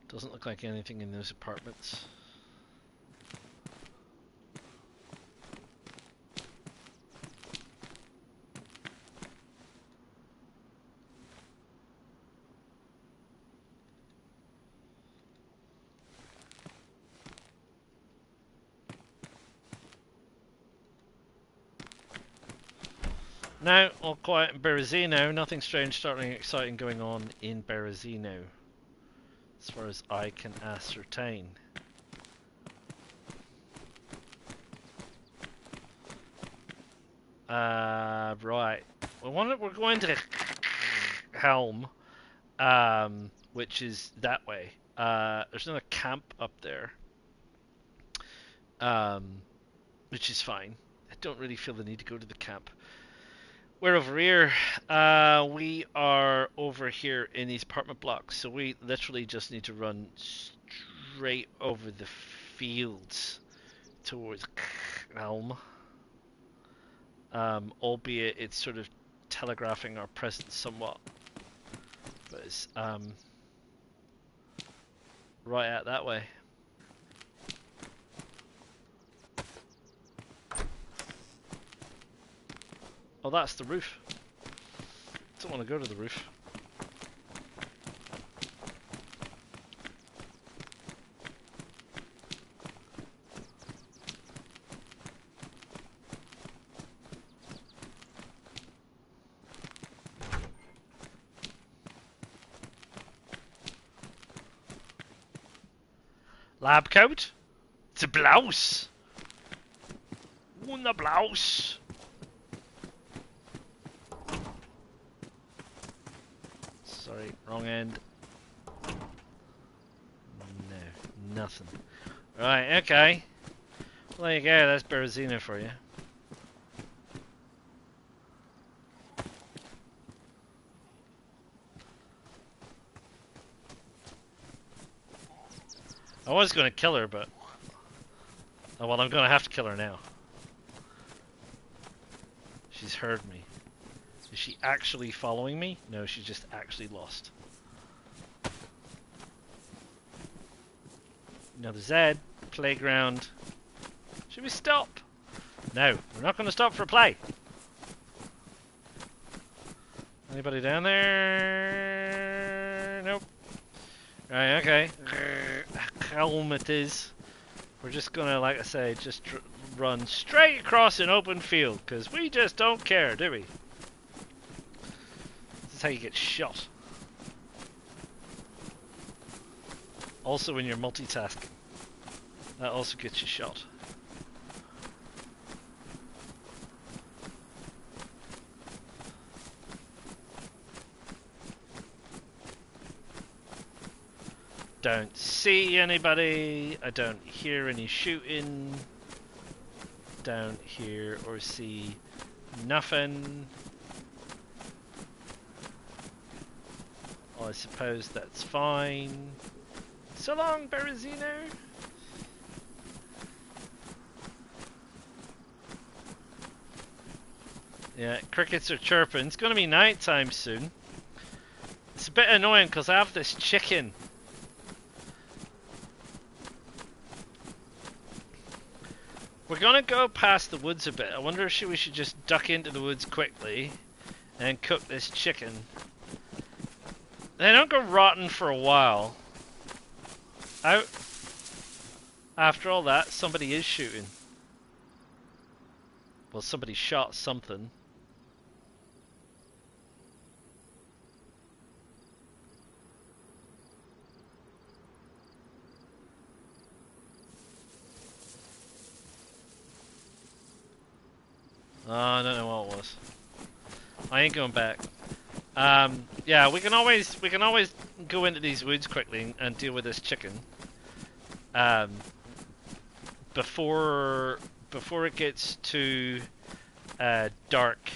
Doesn't look like anything in those apartments. Now, all quiet in Berezino. Nothing strange, starting exciting going on in Berezino, as far as I can ascertain. Right. We're going to Helm, which is that way. There's another camp up there, which is fine. I don't really feel the need to go to the camp. We're over here. We are over here in these apartment blocks, so we literally just need to run straight over the fields towards Helm. Albeit it's sort of telegraphing our presence somewhat, but it's right out that way. Oh, that's the roof. Don't want to go to the roof. Lab coat? It's a blouse. Una blouse. Sorry, wrong end. No, nothing. Right, okay. Well, there you go, that's Berezino for you. I was going to kill her, but... Oh, well, I'm going to have to kill her now. She's heard me. Is she actually following me? No, she's just actually lost. Another Z. Playground. Should we stop? No, we're not going to stop for play. Anybody down there? Nope. Right, okay. Helm it is. We're just gonna, like I say, just run straight across an open field, because we just don't care, do we? This is how you get shot. Also when you're multitasking. That also gets you shot. Don't see anybody. I don't hear any shooting. Don't hear or see nothing. I suppose that's fine. So long, Berezino. Yeah, crickets are chirping. It's going to be night time soon. It's a bit annoying because I have this chicken We're gonna go past the woods a bit. I wonder if we should just duck into the woods quickly and cook this chicken. They don't go rotten for a while. Out. After all that, somebody is shooting. Well, somebody shot something. Oh, I don't know what it was. I ain't going back. Yeah, we can always go into these woods quickly and deal with this chicken. Before it gets too dark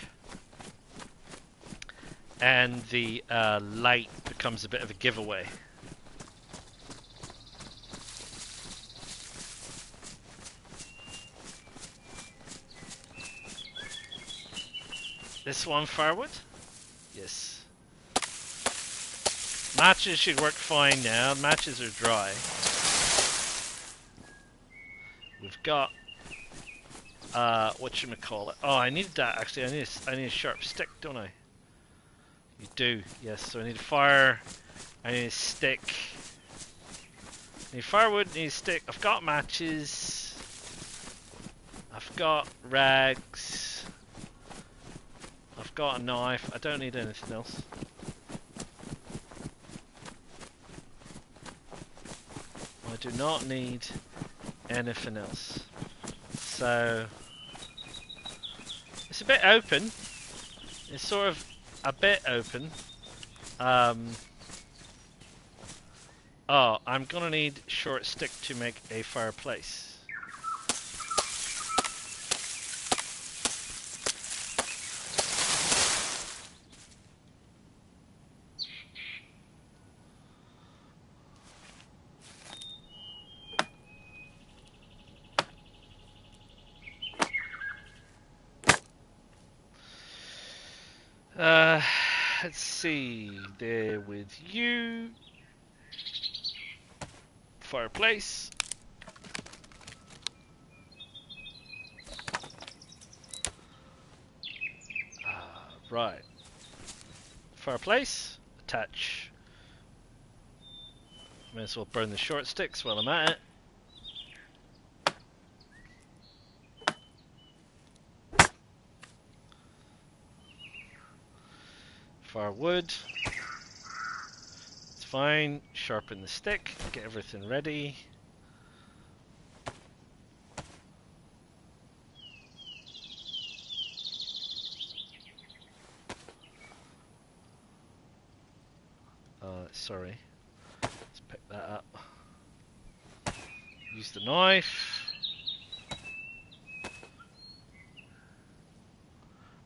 and the light becomes a bit of a giveaway. This one firewood? Yes. Matches should work fine now. Matches are dry. We've got whatchamacallit. Oh, I need that actually. I need a sharp stick, don't I? You do, yes. So I need a fire. I need a stick. I need firewood, I need a stick. I've got matches. I've got rags. I've got a knife. I don't need anything else. I do not need anything else. So it's a bit open. It's sort of a bit open. Oh, I'm gonna need short stick to make a fireplace. Let's see, there with you. Fireplace. Right. Fireplace. Attach. May as well burn the short sticks while I'm at it. Firewood. It's fine. Sharpen the stick. Get everything ready. Sorry. Let's pick that up. Use the knife.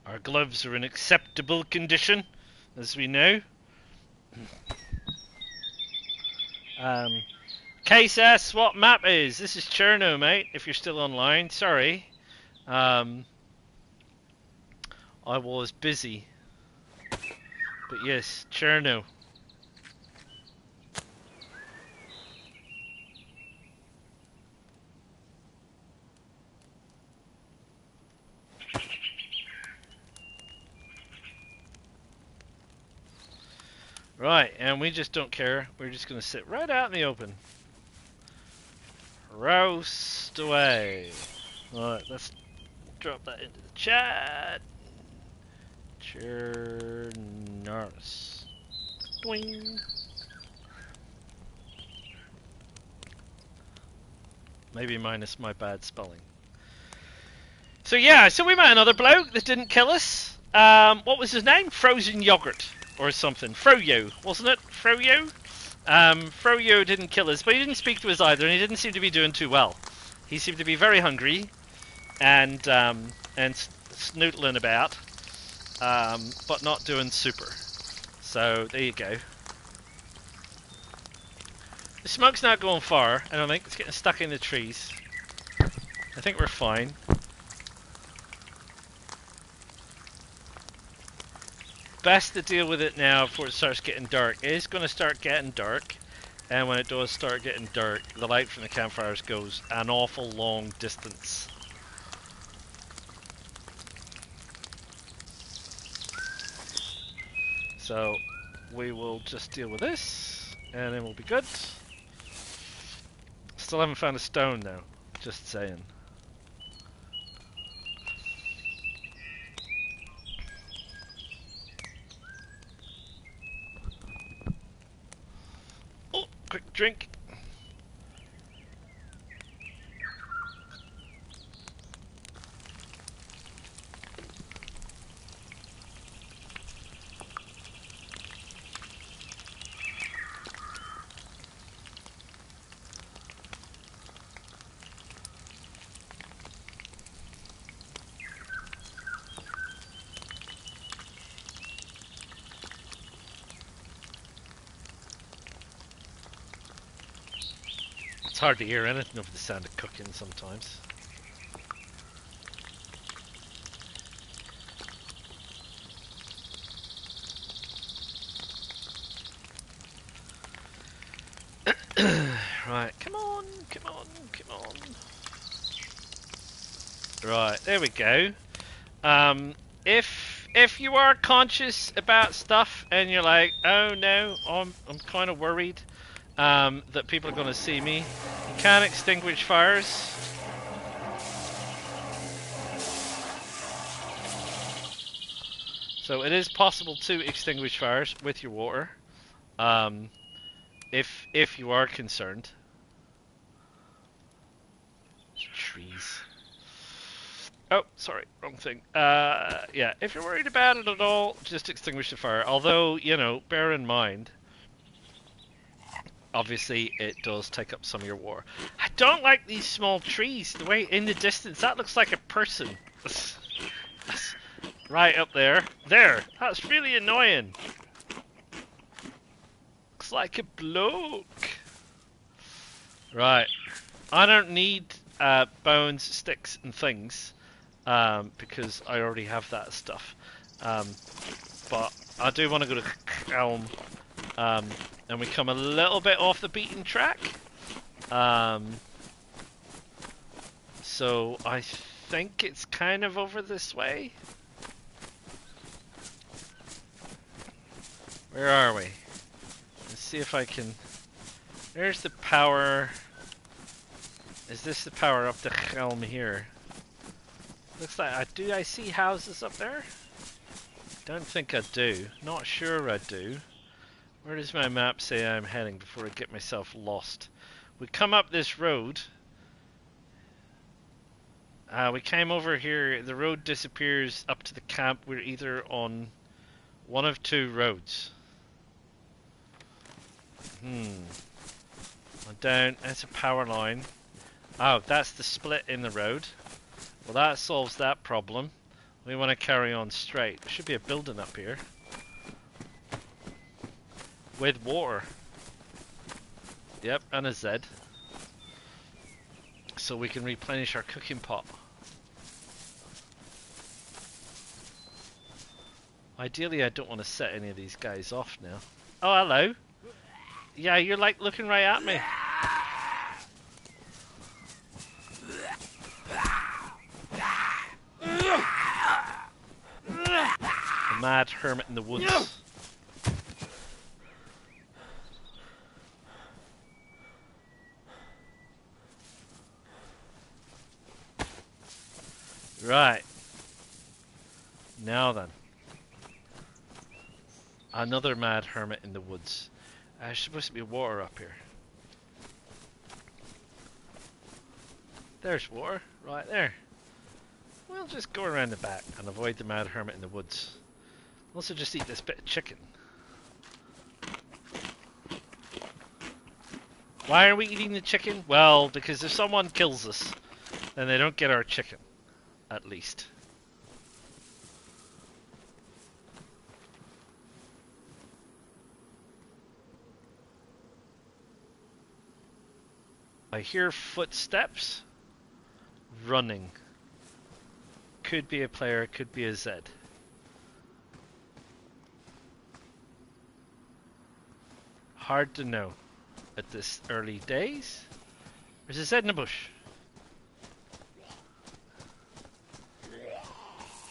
Our gloves are in acceptable condition, as we know. Case asks what map is. This is Cherno, mate, if you're still online. Sorry. I was busy. But yes, Cherno. Right, and we just don't care. We're just going to sit right out in the open. Roast away. Alright, let's drop that into the chat. Chernarus. Doing. Maybe minus my bad spelling. So yeah, so we met another bloke that didn't kill us. What was his name? Frozen Yogurt. Or something. Froyo, wasn't it? Froyo? Froyo didn't kill us, but he didn't speak to us either, and he didn't seem to be doing too well. He seemed to be very hungry, and snootling about, but not doing super. So, there you go. The smoke's not going far, I don't think. It's getting stuck in the trees. I think we're fine. Best to deal with it now before it starts getting dark. It is going to start getting dark, and when it does start getting dark, the light from the campfires goes an awful long distance. So we will just deal with this, and then we'll be good. Still haven't found a stone though, just saying. Oh, quick drink. It's hard to hear anything over the sound of cooking sometimes. Right, come on, come on, come on. Right, there we go. If you are conscious about stuff and you're like, oh no, I'm kind of worried that people are going to see me, you can extinguish fires. So it is possible to extinguish fires with your water, if you are concerned. Trees. Oh, sorry, wrong thing. Yeah, if you're worried about it at all, just extinguish the fire. Although, you know, bear in mind, obviously it does take up some of your water. I don't like these small trees. The way in the distance, that looks like a person. That's right up there. There, that's really annoying. Looks like a bloke. Right, I don't need bones, sticks, and things. Because I already have that stuff. But I do want to go to Helm, and we come a little bit off the beaten track. So I think it's kind of over this way. Where are we? Let's see if I can... There's the power. Is this the power up to Helm here? Looks like I see houses up there? Don't think I do. Not sure I do. Where does my map say I'm heading before I get myself lost? We come up this road. We came over here. The road disappears up to the camp. We're either on one of two roads. Down. That's a power line. Oh, that's the split in the road. Well, that solves that problem. We want to carry on straight. There should be a building up here. With water. Yep, and a Z. So we can replenish our cooking pot. Ideally, I don't want to set any of these guys off now. Oh, hello. Yeah, you're like looking right at me. Mad hermit in the woods. Right. Now then. Another mad hermit in the woods. There's supposed to be water up here. There's water, right there. We'll just go around the back and avoid the mad hermit in the woods. Also just eat this bit of chicken. Why are we eating the chicken? Well, because if someone kills us, then they don't get our chicken. At least. I hear footsteps running. Could be a player, could be a Z. Hard to know at this early days. There's a Z in the bush.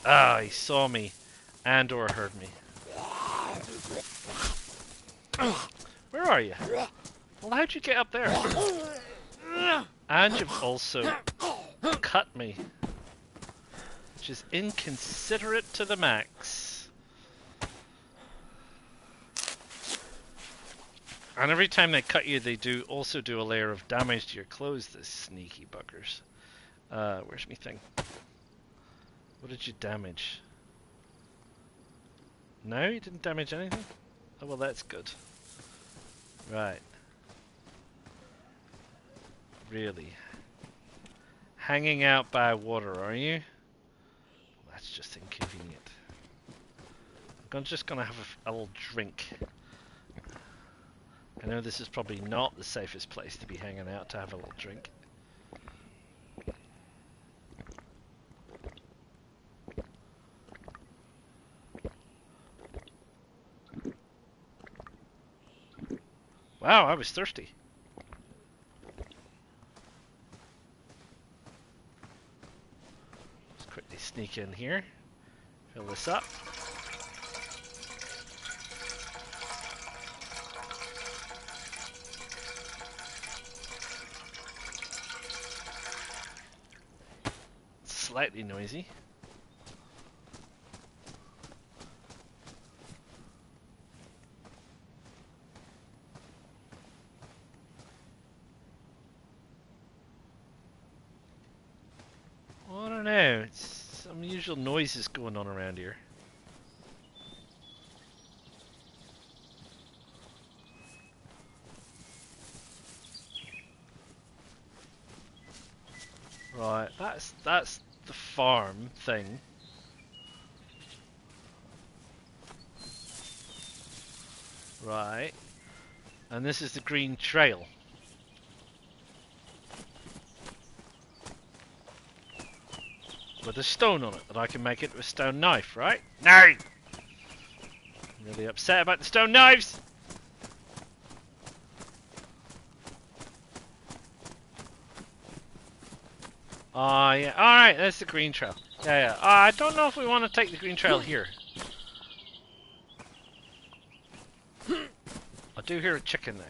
Ah, he saw me and or heard me. Where are you? Well, how'd you get up there? And you've also cut me, which is inconsiderate to the max. And every time they cut you, they also do a layer of damage to your clothes, the sneaky buggers. Where's me thing? What did you damage? No, you didn't damage anything? Oh, well, that's good. Right. Really? Hanging out by water, are you? That's just inconvenient. I'm just gonna have a little drink. I know this is probably not the safest place to be hanging out to have a little drink. Wow, I was thirsty. Let's quickly sneak in here. Fill this up. Slightly noisy. I don't know, it's some unusual noises going on around here. Right, that's the farm thing. Right. And this is the green trail. With a stone on it that I can make into a stone knife, right? No! I'm really upset about the stone knives! Oh, yeah. Alright, that's the green trail. Yeah. I don't know if we want to take the green trail here. I do hear a chicken there.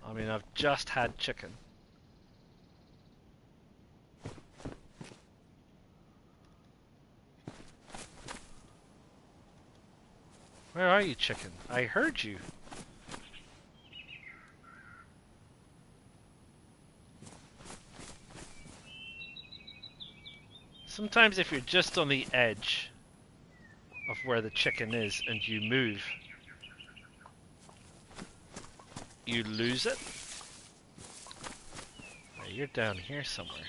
I mean, I've just had chicken. Where are you, chicken? I heard you. Sometimes if you're just on the edge of where the chicken is and you move, you lose it. Oh, you're down here somewhere.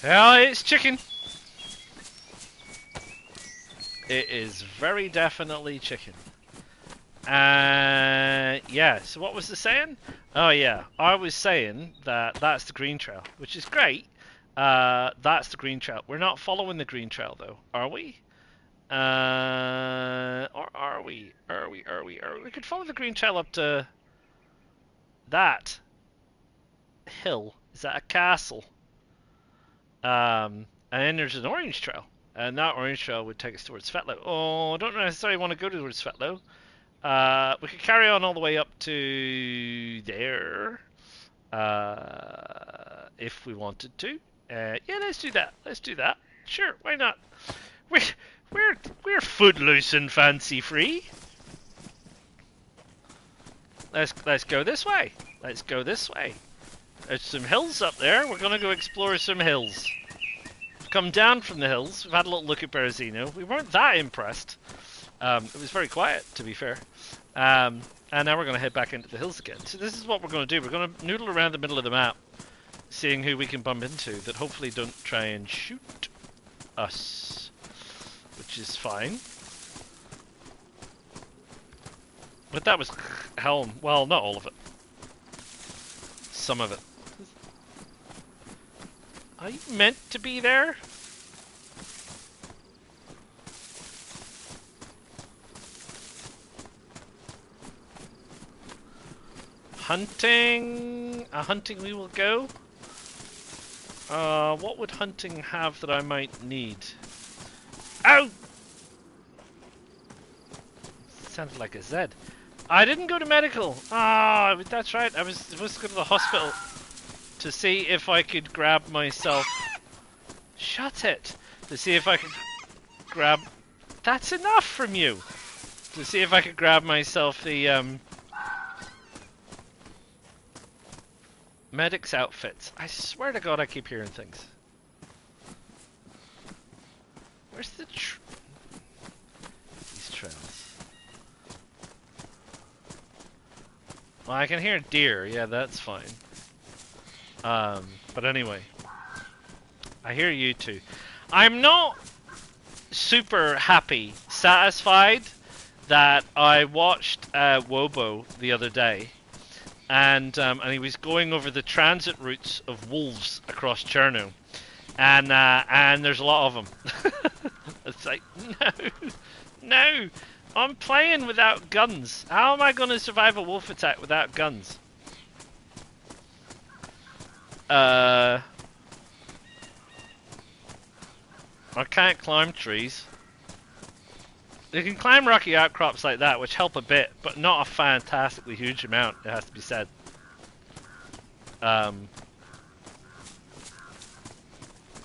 Well, it's chicken. It is very definitely chicken. Yeah, so what was the saying? Oh yeah, I was saying that that's the green trail, which is great. That's the green trail. We're not following the green trail though, are we? Or are we? Are we? We could follow the green trail up to that hill. Is that a castle? And then there's an orange trail, and that orange trail would take us towards Svetlo. Oh, I don't necessarily want to go towards Svetlo. We could carry on all the way up to there, if we wanted to. Yeah, let's do that. Let's do that. Sure, why not? We're footloose and fancy free. Let's go this way. Let's go this way. There's some hills up there. We're gonna go explore some hills. We've come down from the hills. We've had a little look at Berezino. We weren't that impressed. It was very quiet, to be fair. And now we're gonna head back into the hills again. So this is what we're gonna do. We're gonna noodle around the middle of the map, seeing who we can bump into that hopefully don't try and shoot us, which is fine. But that was helm. Well, not all of it. Some of it. Are you meant to be there? Hunting. Hunting we will go. What would hunting have that I might need? Ow! Sounded like a Z. I didn't go to medical. Ah, that's right. I was supposed to go to the hospital to see if I could grab myself. Shut it. To see if I could grab. That's enough from you. To see if I could grab myself the medic's outfits. I swear to God, I keep hearing things. Where's the these trails? Well, I can hear deer. Yeah, that's fine. But anyway, I hear you too. I'm not super happy, satisfied that I watched Wobo the other day, and he was going over the transit routes of wolves across Chernarus, and there's a lot of them. It's like, no, I'm playing without guns. How am I going to survive a wolf attack without guns? I can't climb trees. You can climb rocky outcrops like that, which help a bit, but not a fantastically huge amount, it has to be said.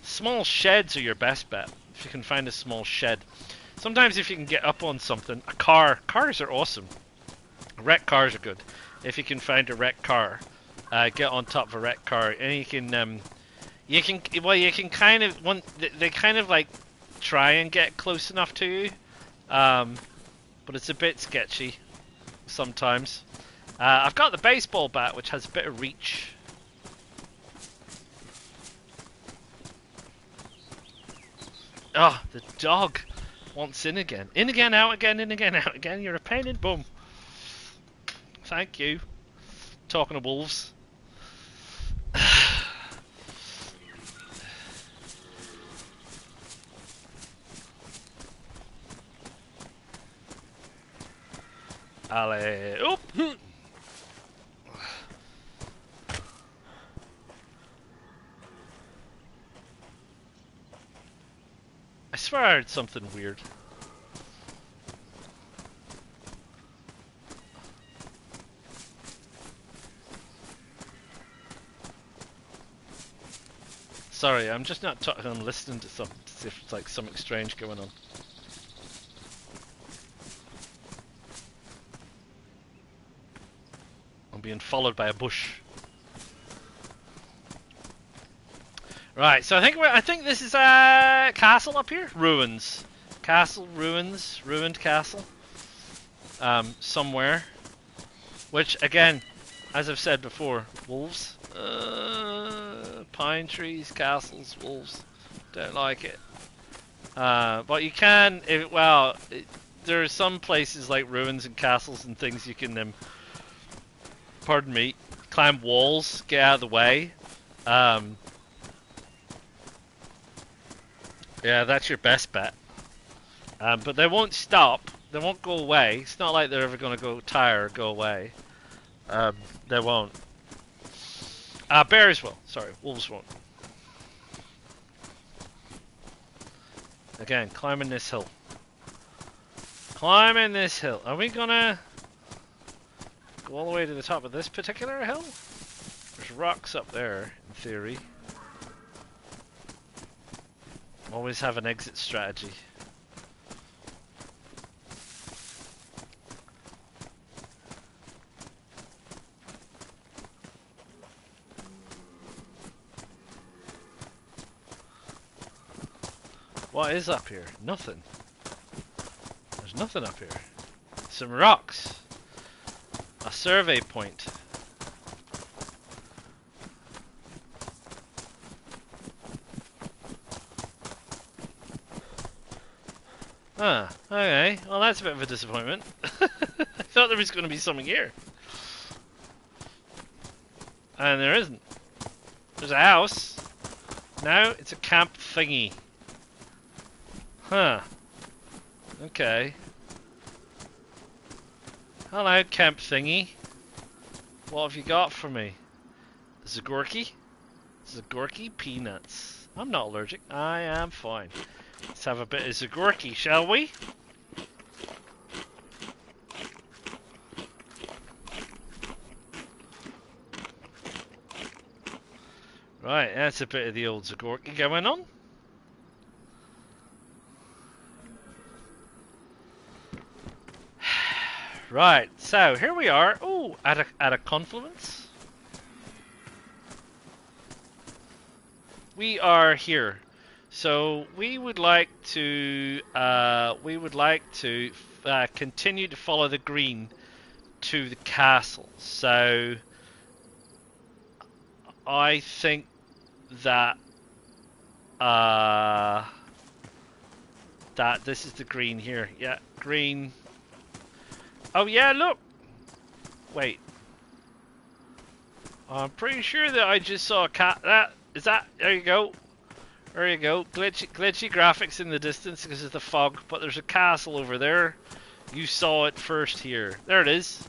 Small sheds are your best bet, if you can find a small shed. Sometimes if you can get up on something, a car. Cars are awesome. Wrecked cars are good. If you can find a wrecked car, get on top of a wrecked car, and you can kind of, they kind of like try and get close enough to you, but it's a bit sketchy sometimes. I've got the baseball bat, which has a bit of reach. Oh, the dog wants in again. In again, out again, in again, out again. You're a pain in the bum. Thank you. Talking to wolves. Allez, oop! I swear I heard something weird. Sorry, I'm just not talking. I'm listening to something to see if it's like something strange going on. I'm being followed by a bush. Right, so I think this is a castle up here. Ruins, castle, ruins, ruined castle. Somewhere. Which again, as I've said before, wolves. Pine trees, castles, wolves. Don't like it. But you can, there are some places like ruins and castles and things you can, pardon me, climb walls, get out of the way. Yeah, that's your best bet. But they won't stop. They won't go away. It's not like they're ever going to go tire or go away. They won't. Bears will. Sorry, wolves won't. Again, climbing this hill. Climbing this hill. Are we gonna go all the way to the top of this particular hill? There's rocks up there, in theory. Always have an exit strategy. What is up here? Nothing. There's nothing up here. Some rocks. A survey point. Ah, okay. Well, that's a bit of a disappointment. I thought there was going to be something here. And there isn't. There's a house. now it's a camp thingy. Huh. Okay. Hello, camp thingy. What have you got for me? Zagorki? Zagorki peanuts. I'm not allergic. I am fine. Let's have a bit of Zagorki, shall we? Right, that's a bit of the old Zagorki going on. Right, so here we are. Oh, at a confluence. We are here. So we would like to continue to follow the green to the castle. So I think that that this is the green here. Yeah, green. Oh yeah, look. Wait. I'm pretty sure that I just saw a cat. There you go. There you go. Glitchy graphics in the distance because of the fog, but there's a castle over there. You saw it first here. There it is.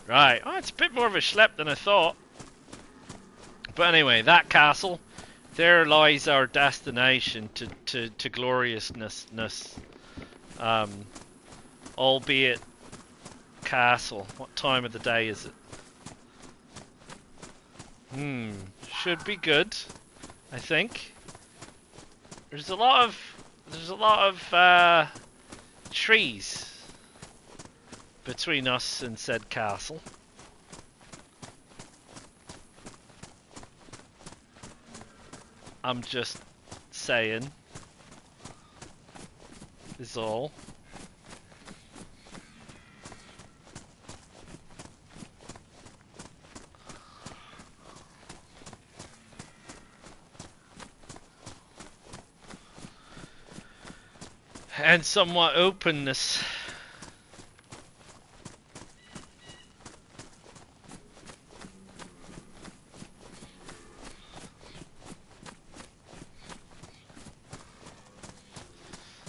Right. Oh, it's a bit more of a schlep than I thought. But anyway, that castle, there lies our destination to gloriousness. Albeit castle. What time of the day is it? Should be good, I think. There's a lot of trees between us and said castle. I'm just saying. Is all. And somewhat openness.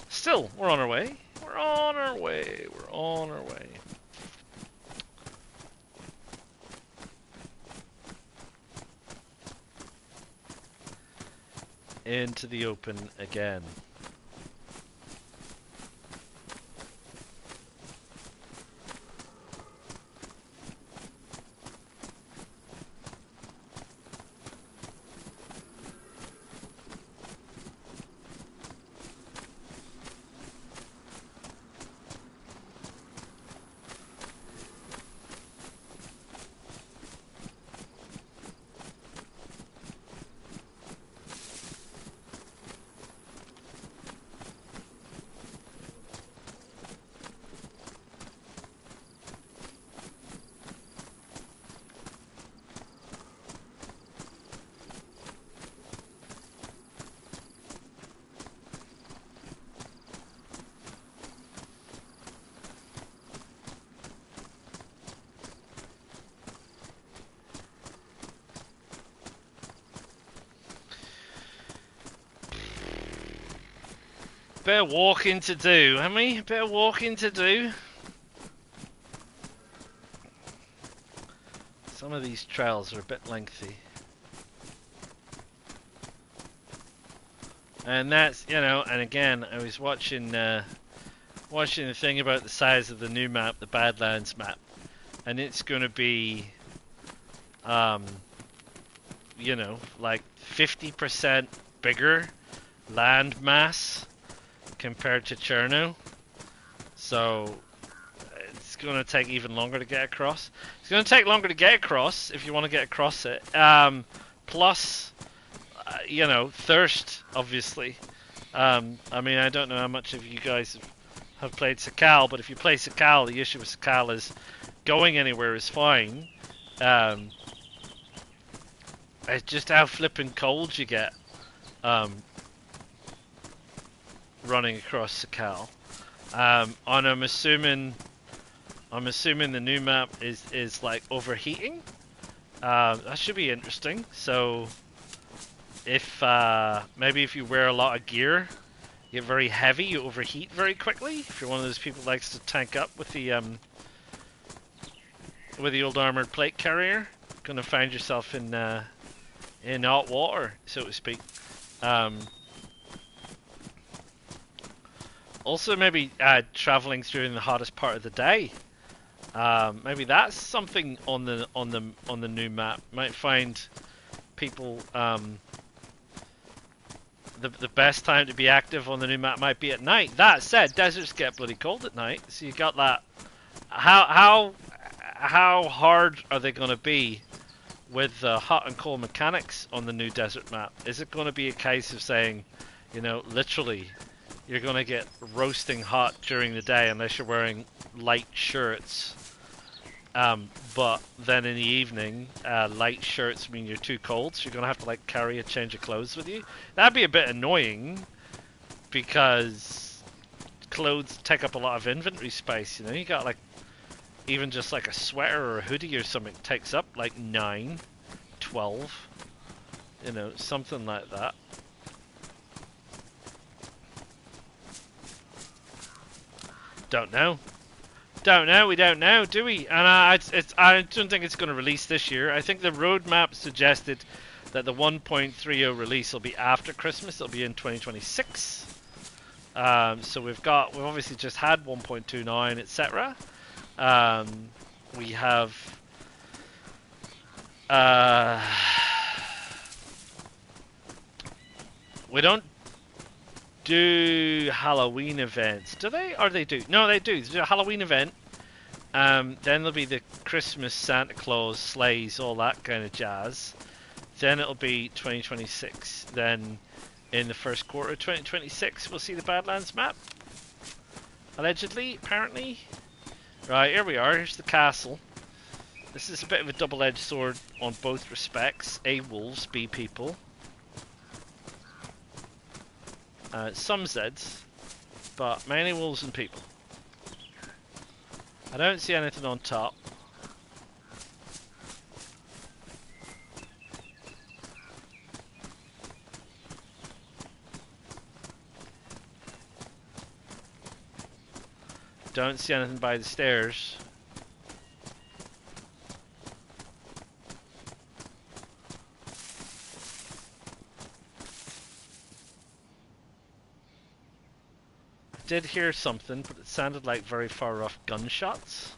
Still, we're on our way. We're on our way. We're on our way. Into the open again. Bit of walking to do, haven't we? Bit of walking to do. Some of these trails are a bit lengthy. And that's, you know, and again, I was watching the thing about the size of the new map, the Badlands map. And it's going to be, you know, like 50% bigger land mass compared to Chernarus, so it's going to take even longer to get across. It's going to take longer to get across if you want to get across it. Plus, you know, thirst, obviously. I mean, I don't know how much of you guys have played Sakal, but if you play Sakal, the issue with Sakal is going anywhere is fine. It's just how flipping cold you get. Running across Sakal, and I'm assuming the new map is like overheating. That should be interesting. So If maybe if you wear a lot of gear, you get very heavy, you overheat very quickly. If you're one of those people who likes to tank up with the old armored plate carrier, gonna find yourself in hot water, so to speak. Also, maybe traveling through in the hottest part of the day. Maybe that's something on the new map. Might find people the best time to be active on the new map might be at night. That said, deserts get bloody cold at night, so you got that. How hard are they going to be with the hot and cold mechanics on the new desert map? Is it going to be a case of saying, you know, literally, you're going to get roasting hot during the day unless you're wearing light shirts? But then in the evening, light shirts mean you're too cold, so you're gonna have to like carry a change of clothes with you. That'd be a bit annoying because clothes take up a lot of inventory space. You know, you got like even just like a sweater or a hoodie or something takes up like 9, 12. You know, something like that. Don't know. We don't know, do we? And I don't think it's going to release this year. I think the roadmap suggested that the 1.30 release will be after Christmas. It'll be in 2026. So we've obviously just had 1.29, etc. We have we don't do Halloween events, do they? Or they do? No, they do. They do a Halloween event. Then there'll be the Christmas Santa Claus sleighs, all that kind of jazz. Then it'll be 2026. Then in the first quarter of 2026, we'll see the Badlands map. Allegedly, apparently. Right, here we are. Here's the castle. This is a bit of a double-edged sword on both respects. A, wolves. B, people. Some Zeds, but mainly wolves and people. I don't see anything on top. Don't see anything by the stairs. Did hear something, but it sounded like very far off gunshots.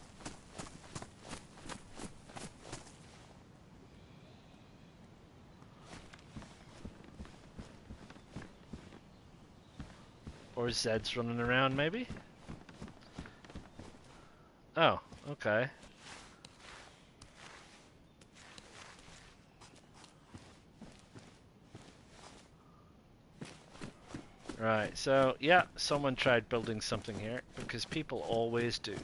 Or Zeds running around, maybe? Oh, okay. Right, so yeah, someone tried building something here, because people always do.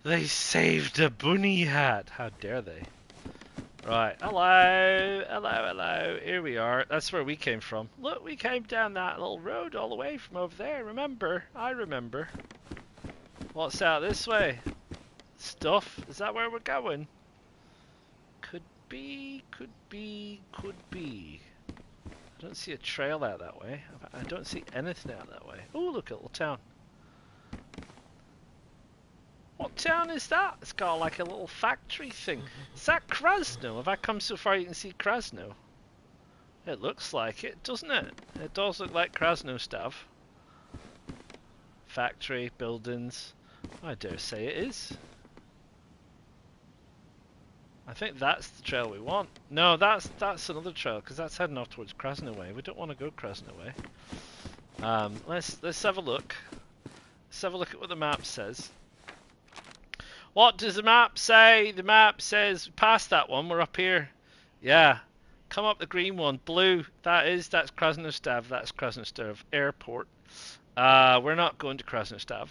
They saved a bunny hat! How dare they? Right, hello, here we are. That's where we came from. Look, we came down that little road all the way from over there, remember? I remember. What's out this way? Stuff? Is that where we're going? Could be. I don't see a trail out that way. I don't see anything out that way. Oh, look, a little town. What town is that? It's got like a little factory thing. Is that Krasno? Have I come so far you can see Krasno? It looks like it, doesn't it? It does look like Krasno stuff. Factory, buildings. I dare say it is. I think that's the trail we want. No, that's another trail because that's heading off towards Krasno way. We don't want to go Krasno way. Let's have a look. Let's have a look at what the map says. What does the map say? The map says past that one. We're up here. Yeah. Come up the green one. Blue. That's Krasnostav. That's Krasnostav Airport. We're not going to Krasnostav.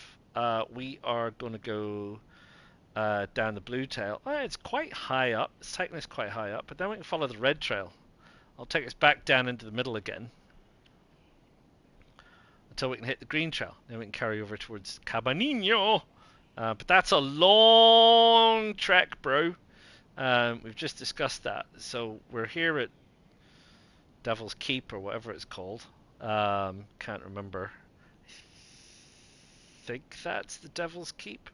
We are going to go down the blue trail. It's quite high up. It's taking us quite high up. But then we can follow the red trail. I'll take us back down into the middle again. I'll until we can hit the green trail. Then we can carry over towards Cabanino. But that's a long trek, bro. We've just discussed that. So we're here at Devil's Keep or whatever it's called. Can't remember. I think that's the Devil's Keep.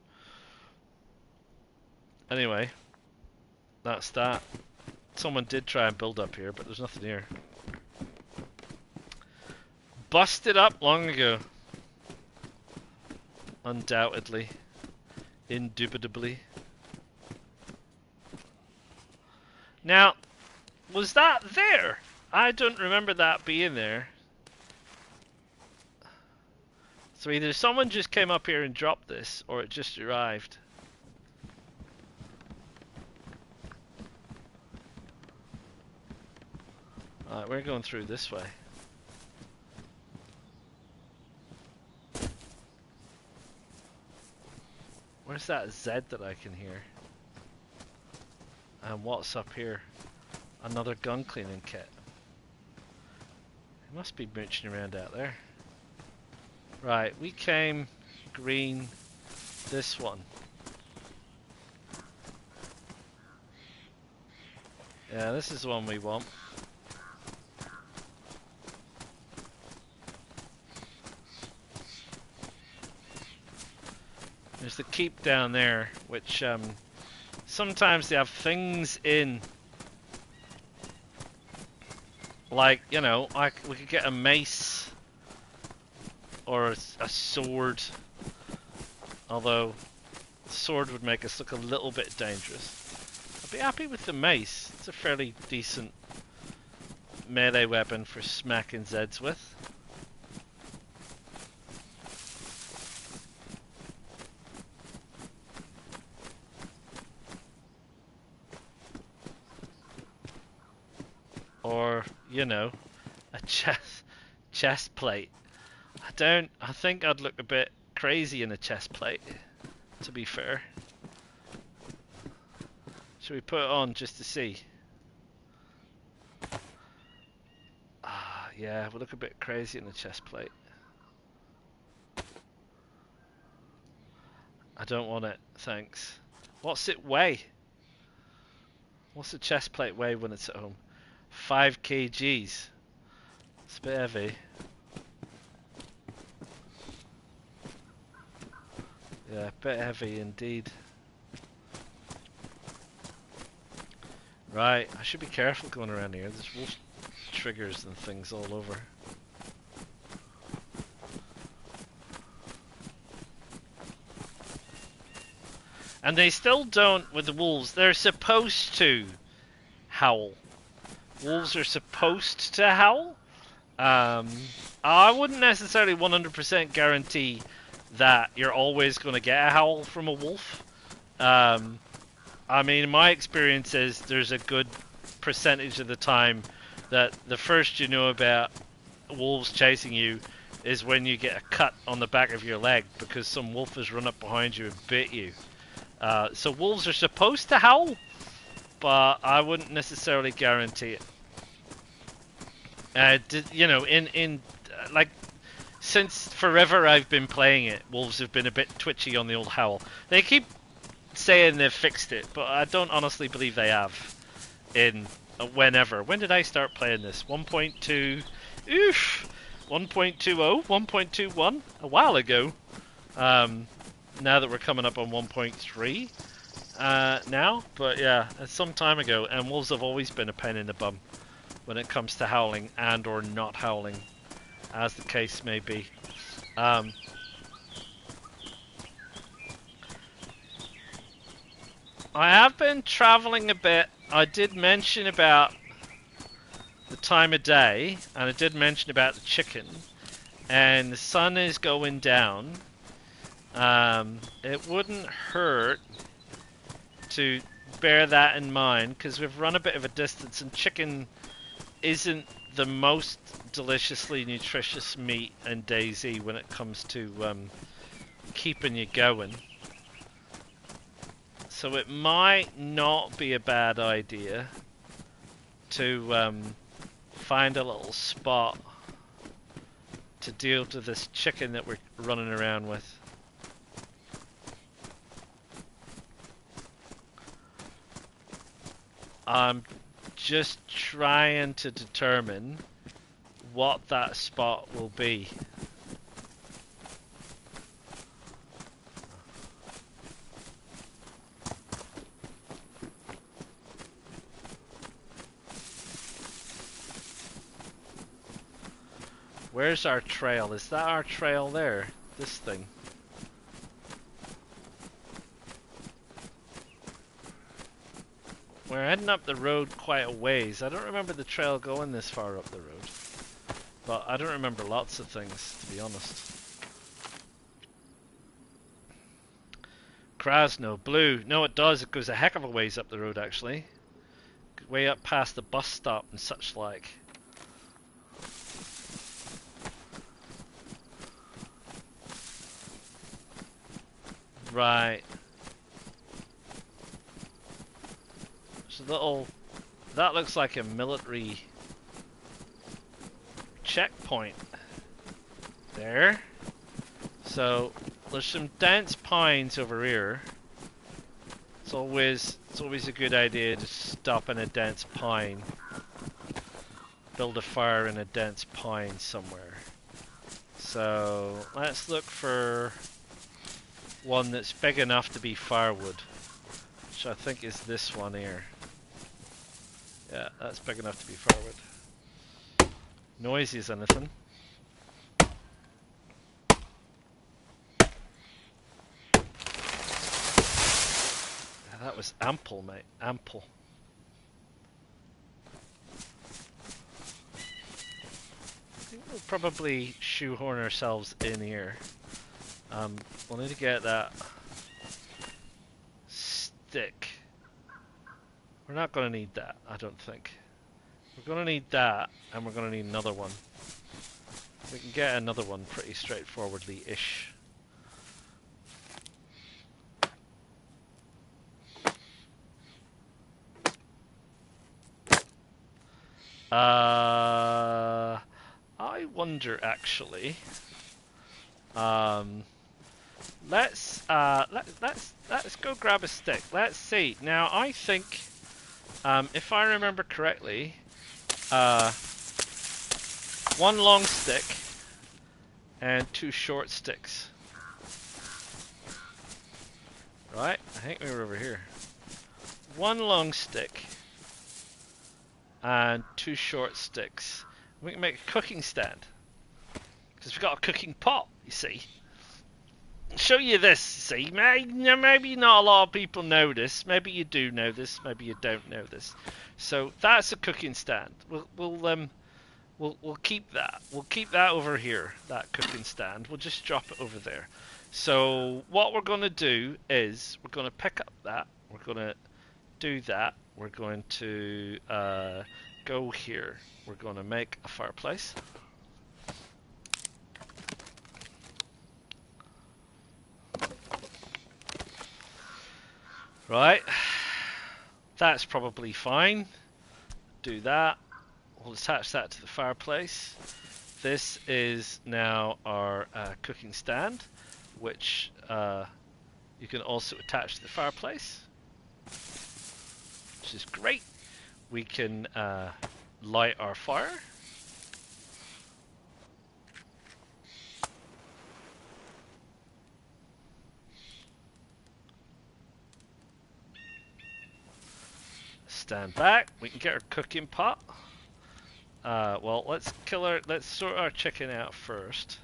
Anyway, that's that. Someone did try and build up here, but there's nothing here. Busted up long ago. Undoubtedly. Indubitably. Now, was that there? I don't remember that being there. So either someone just came up here and dropped this, or it just arrived. Alright, we're going through this way. Where's that Z that I can hear? And what's up here? Another gun cleaning kit. It must be mooching around out there. Right, we came green this one. Yeah, this is the one we want. There's the keep down there, which sometimes they have things in, like, you know, like we could get a mace or a sword, although the sword would make us look a little bit dangerous. I'd be happy with the mace. It's a fairly decent melee weapon for smacking Zeds with. Or, you know, a chest plate. I think I'd look a bit crazy in a chest plate, to be fair. Should we put it on just to see? Yeah, we'll look a bit crazy in a chest plate. I don't want it, thanks. What's it weigh? What's a chest plate weigh when it's at home? 5 kgs. It's a bit heavy. Yeah, a bit heavy indeed. Right, I should be careful going around here. There's wolf triggers and things all over. And they still don't, with the wolves, they're supposed to howl. Wolves are supposed to howl. I wouldn't necessarily 100% guarantee that you're always going to get a howl from a wolf. I mean, my experience is there's a good percentage of the time that the first you know about wolves chasing you is when you get a cut on the back of your leg because some wolf has run up behind you and bit you. So wolves are supposed to howl, but I wouldn't necessarily guarantee it. You know, like, since forever I've been playing it, wolves have been a bit twitchy on the old howl. They keep saying they've fixed it, but I don't honestly believe they have. Whenever. When did I start playing this? 1.2... Oof! 1.20? 1.21? A while ago. Now that we're coming up on 1.3 now, but yeah, it's some time ago, and wolves have always been a pain in the bum when it comes to howling and or not howling, as the case may be. I have been traveling a bit. I did mention about the time of day, and I did mention about the chicken, and the sun is going down. It wouldn't hurt to bear that in mind, because we've run a bit of a distance, and chicken isn't the most deliciously nutritious meat in DayZ when it comes to keeping you going. So it might not be a bad idea to find a little spot to deal to this chicken that we're running around with. I'm just trying to determine what that spot will be. Where's our trail? Is that our trail there? This thing. We're heading up the road quite a ways. I don't remember the trail going this far up the road. But I don't remember lots of things, to be honest. Krasno, blue. No, it does. It goes a heck of a ways up the road, actually. Way up past the bus stop and such like. Right. There's a little... That looks like a military checkpoint there. So there's some dense pines over here. It's always a good idea to stop in a dense pine. Build a fire in a dense pine somewhere. So let's look for one that's big enough to be firewood, which I think is this one here. Yeah, that's big enough to be firewood. Noisy as anything. Yeah, that was ample, mate. Ample. I think we'll probably shoehorn ourselves in here. We'll need to get that stick. We're not going to need that, I don't think. We're going to need that, and we're going to need another one. We can get another one pretty straightforwardly-ish. I wonder, actually. Let's go grab a stick. Let's see. Now, I think, if I remember correctly, one long stick and two short sticks. Right? I think we were over here. One long stick and two short sticks. We can make a cooking stand. Because we've got a cooking pot, you see. Show you this, see. Maybe not a lot of people know this. Maybe you do know this. Maybe you don't know this. So that's a cooking stand. We'll keep that. We'll keep that over here. That cooking stand. We'll just drop it over there. So what we're going to do is we're going to pick up that. We're going to do that. We're going to go here. We're going to make a fireplace. Right, that's probably fine. Do that. We'll attach that to the fireplace. This is now our cooking stand, which you can also attach to the fireplace, which is great. We can light our fire. Stand back. We can get our cooking pot. Well, let's sort our chicken out first.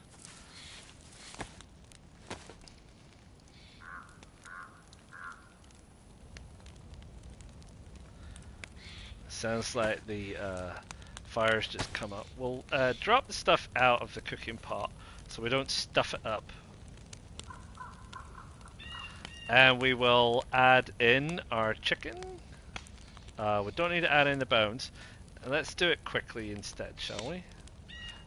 Sounds like the fire's just come up. We'll drop the stuff out of the cooking pot so we don't stuff it up. And we will add in our chicken. We don't need to add in the bones. Let's do it quickly instead, shall we? I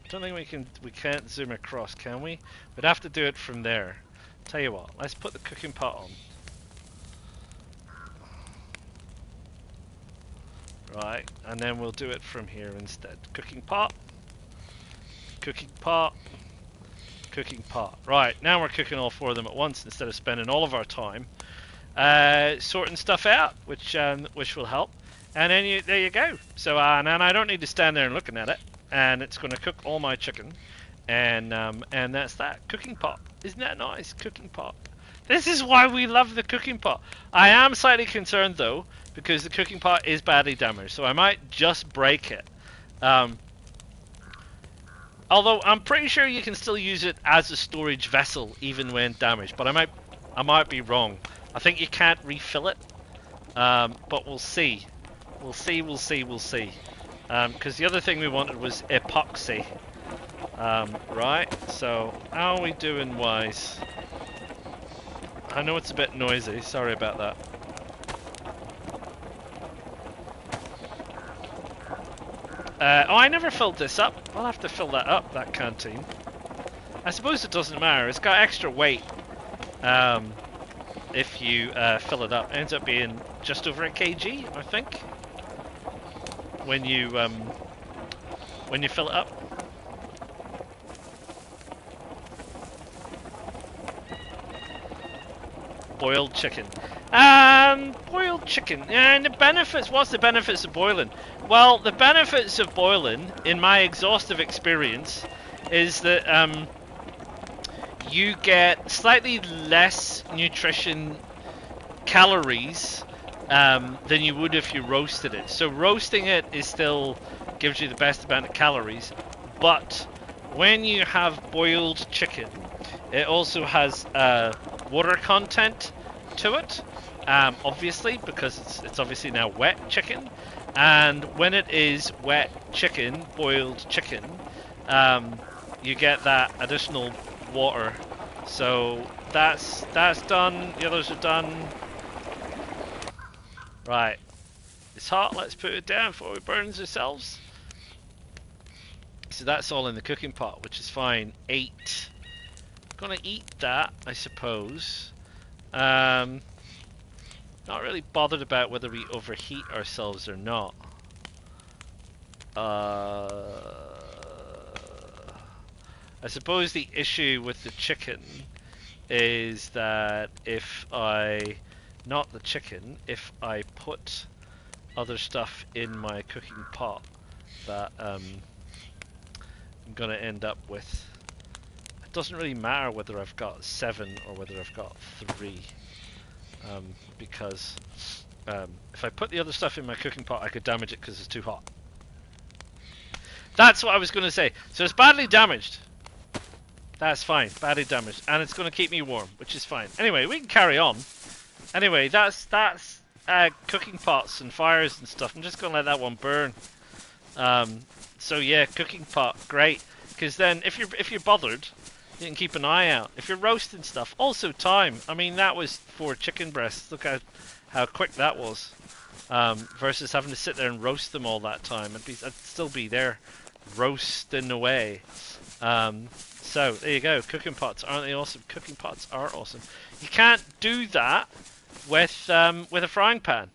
don't think we can't zoom across, can we? We'd have to do it from there. Tell you what, let's put the cooking pot on. Right, and then we'll do it from here instead. Cooking pot. Cooking pot. cooking pot. Right, now we're cooking all 4 of them at once instead of spending all of our time sorting stuff out, which will help. And then there you go. So and I don't need to stand there and looking at it, and it's going to cook all my chicken, and that's that cooking pot. Isn't that nice? Cooking pot. This is why we love the cooking pot. I am slightly concerned though, because the cooking pot is badly damaged, so I might just break it. Although I'm pretty sure you can still use it as a storage vessel even when damaged, but I might be wrong. I think you can't refill it, but we'll see. We'll see. Because the other thing we wanted was epoxy. Right, so how are we doing wise? I know it's a bit noisy, sorry about that. Oh, I never filled this up. I'll have to fill that up, that canteen. I suppose it doesn't matter. It's got extra weight. If you fill it up, it ends up being just over a kg, I think. When you fill it up. Boiled chicken. Boiled chicken. And the benefits. What's the benefits of boiling? Well, the benefits of boiling, in my exhaustive experience, is that you get slightly less nutrition calories than you would if you roasted it. So roasting it is still gives you the best amount of calories, but when you have boiled chicken, it also has water content to it, obviously, because it's obviously now wet chicken, and when it is wet chicken, boiled chicken, you get that additional water. So that's done. The others are done. Right, it's hot. Let's put it down before it burns ourselves. So that's all in the cooking pot, which is fine. 8. Gonna eat that, I suppose. Not really bothered about whether we overheat ourselves or not. I suppose the issue with the chicken is that if I put other stuff in my cooking pot, that I'm gonna end up with. It doesn't really matter whether I've got 7 or whether I've got 3, because if I put the other stuff in my cooking pot, I could damage it because it's too hot. That's what I was going to say. So it's badly damaged. That's fine, badly damaged, and it's going to keep me warm, which is fine. Anyway, we can carry on. Anyway, that's cooking pots and fires and stuff. I'm just going to let that one burn. So yeah, cooking pot, great. Because then, if you're bothered, you can keep an eye out. If you're roasting stuff, also time. I mean, that was 4 chicken breasts. Look how quick that was. Versus having to sit there and roast them all that time. I'd still be there, roasting away. So there you go. Cooking pots, aren't they awesome? Cooking pots are awesome. You can't do that with a frying pan,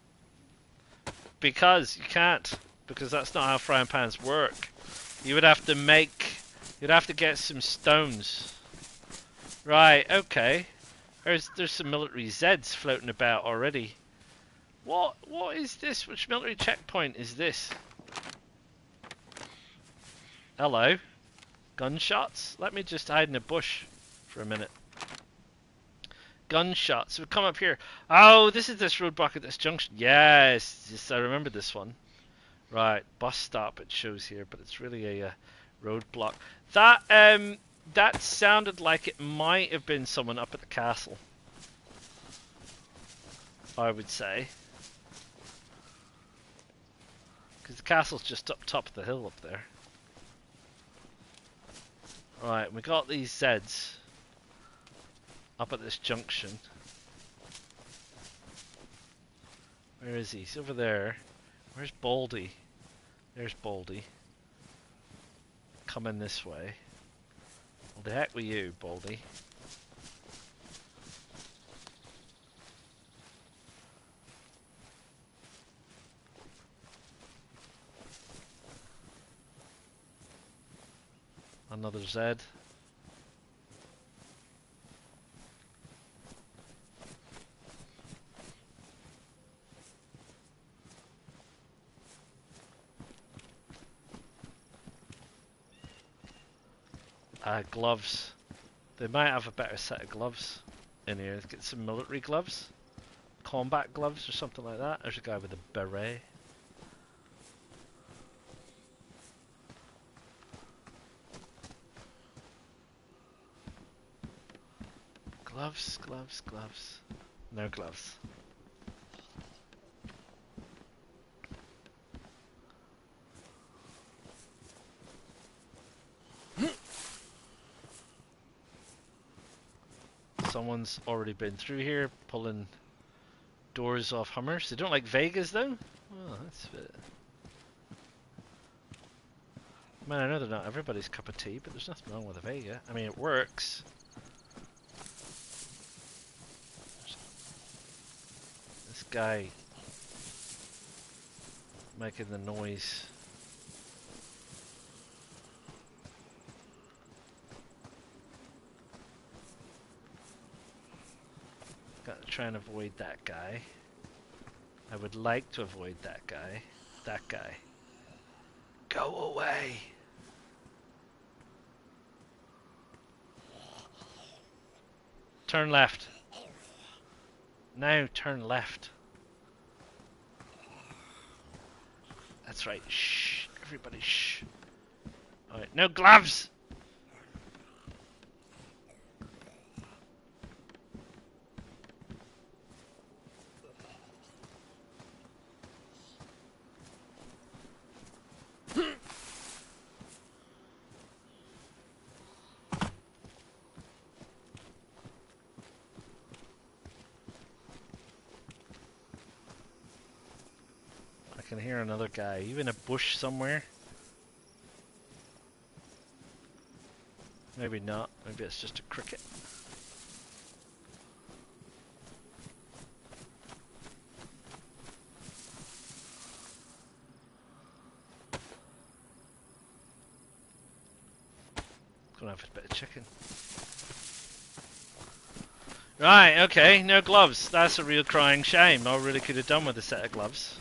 because you can't. Because that's not how frying pans work. You would have to you'd have to get some stones. Right, okay. There's some military Zeds floating about already. What is this? Which military checkpoint is this? Hello? Gunshots? Let me just hide in a bush for a minute. Gunshots. We come up here. Oh, this is this roadblock at this junction. Yes, I remember this one. Right, bus stop it shows here, but it's really a roadblock. That sounded like it might have been someone up at the castle, I would say. Because the castle's just up top of the hill up there. Right, we got these Zeds up at this junction. Where is he? He's over there. Where's Baldy? There's Baldy. Coming this way. Well, the heck with you, Baldy. Another Zed. Gloves. They might have a better set of gloves in here. Let's get some military gloves. Combat gloves or something like that. There's a guy with a beret. Gloves, gloves, gloves. No gloves. Someone's already been through here pulling doors off Hummers. They don't like Vegas though? Oh, that's a bit... Man, I know they're not everybody's cup of tea, but there's nothing wrong with a Vega. I mean, it works. This guy making the noise. Got to try and avoid that guy. I would like to avoid that guy. That guy. Go away! Turn left. Now turn left. That's right. Shh. Everybody shh. Alright, no gloves! I can hear another guy. You in a bush somewhere? Maybe not. Maybe it's just a cricket. Gonna have a bit of chicken. Right, okay, no gloves. That's a real crying shame. I really could have done with a set of gloves.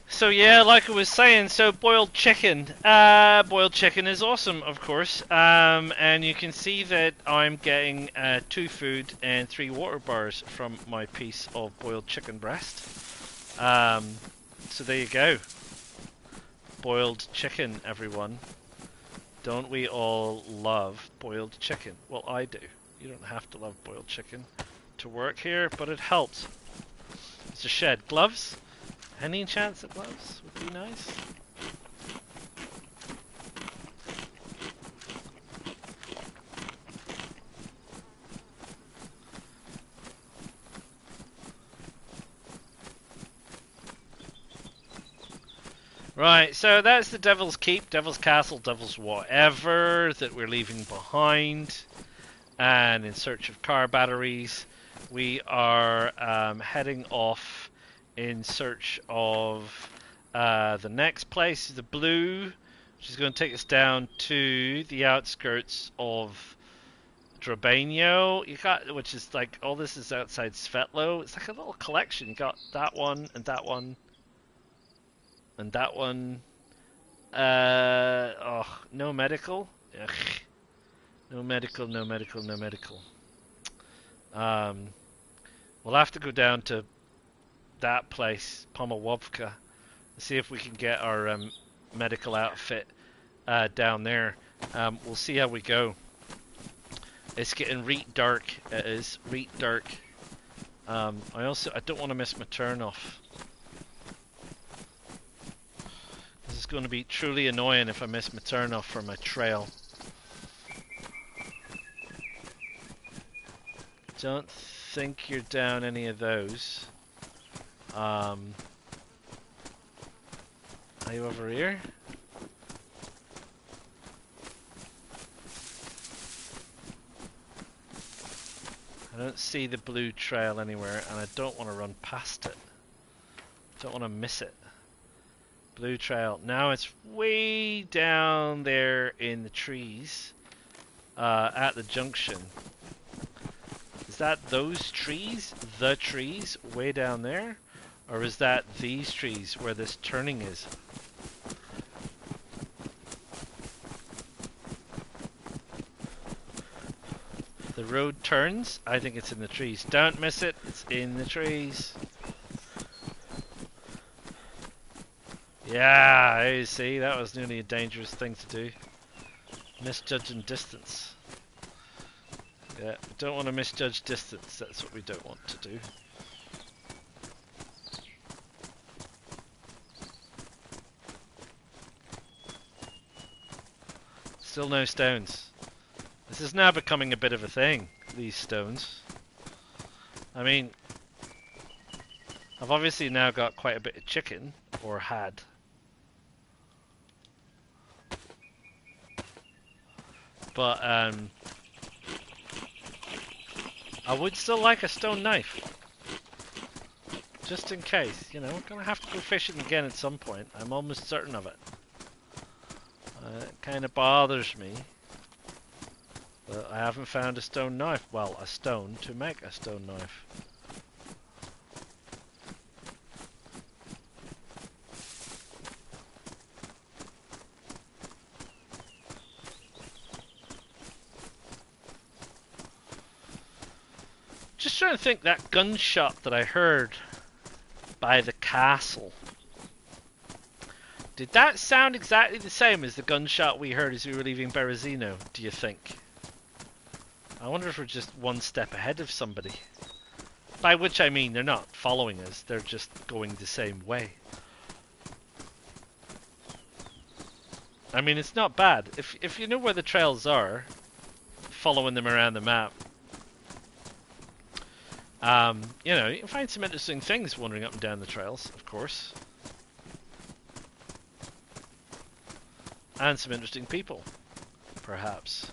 So yeah, like I was saying, so boiled chicken. Boiled chicken is awesome, of course. And you can see that I'm getting 2 food and 3 water bars from my piece of boiled chicken breast. So there you go. Boiled chicken, everyone. Don't we all love boiled chicken? Well, I do. You don't have to love boiled chicken to work here, but it helps. It's a shed. Gloves? Any chance at gloves would be nice. Right, so that's the Devil's Keep, Devil's Castle, Devil's whatever that we're leaving behind. And in search of car batteries, we are heading off in search of the next place, the blue, which is going to take us down to the outskirts of Drabano. You got, which is like, all this is outside Svetlo. It's like a little collection. You got that one and that one and that one. Oh, no medical. Ugh. No medical, no medical, no medical. We'll have to go down to that place, Pomałówka, and see if we can get our medical outfit down there. We'll see how we go. It's getting reet dark. It is reet dark. I don't want to miss my turn off. This is going to be truly annoying if I miss my turn off for my trail. Don't think you're down any of those. Are you over here? I don't see the blue trail anywhere, and I don't want to run past it. Don't want to miss it. Blue trail. Now it's way down there in the trees at the junction. Is that those trees? The trees way down there? Or is that these trees where this turning is? The road turns. I think it's in the trees. Don't miss it. It's in the trees. Yeah, you see, that was nearly a dangerous thing to do. Misjudging distance. Yeah, we don't want to misjudge distance. That's what we don't want to do. Still no stones. This is now becoming a bit of a thing, these stones. I mean, I've obviously now got quite a bit of chicken, or had. But, I would still like a stone knife. Just in case, you know, I'm gonna have to go fishing again at some point. I'm almost certain of it. It kind of bothers me that I haven't found a stone knife. Well, a stone to make a stone knife. Just trying to think, that gunshot that I heard by the castle. Did that sound exactly the same as the gunshot we heard as we were leaving Berezino, do you think? I wonder if we're just one step ahead of somebody. By which I mean they're not following us, they're just going the same way. I mean, it's not bad. If you know where the trails are, following them around the map, you know, you can find some interesting things wandering up and down the trails, of course. And some interesting people, perhaps.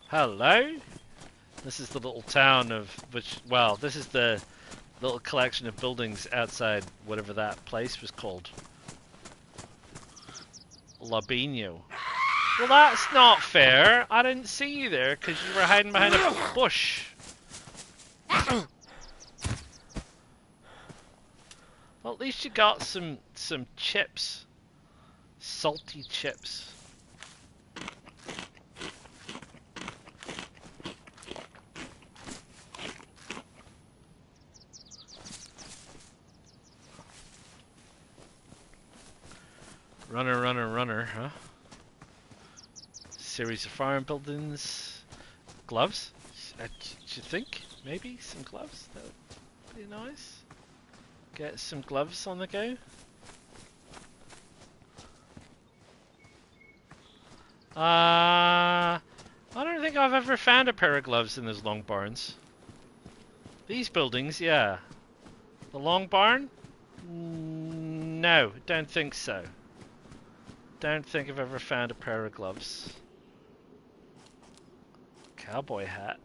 Hello? This is the little town of which, well, this is the little collection of buildings outside whatever that place was called. Labino. Well, that's not fair. I didn't see you there because you were hiding behind a bush. Well, at least you got some chips. Salty chips. Runner, runner, runner, huh? Series of farm buildings. Gloves? Do you think? Maybe some gloves? That would be nice. Get some gloves on the go. I don't think I've ever found a pair of gloves in those long barns. These buildings, yeah. The long barn? No, don't think so. Don't think I've ever found a pair of gloves. Cowboy hat.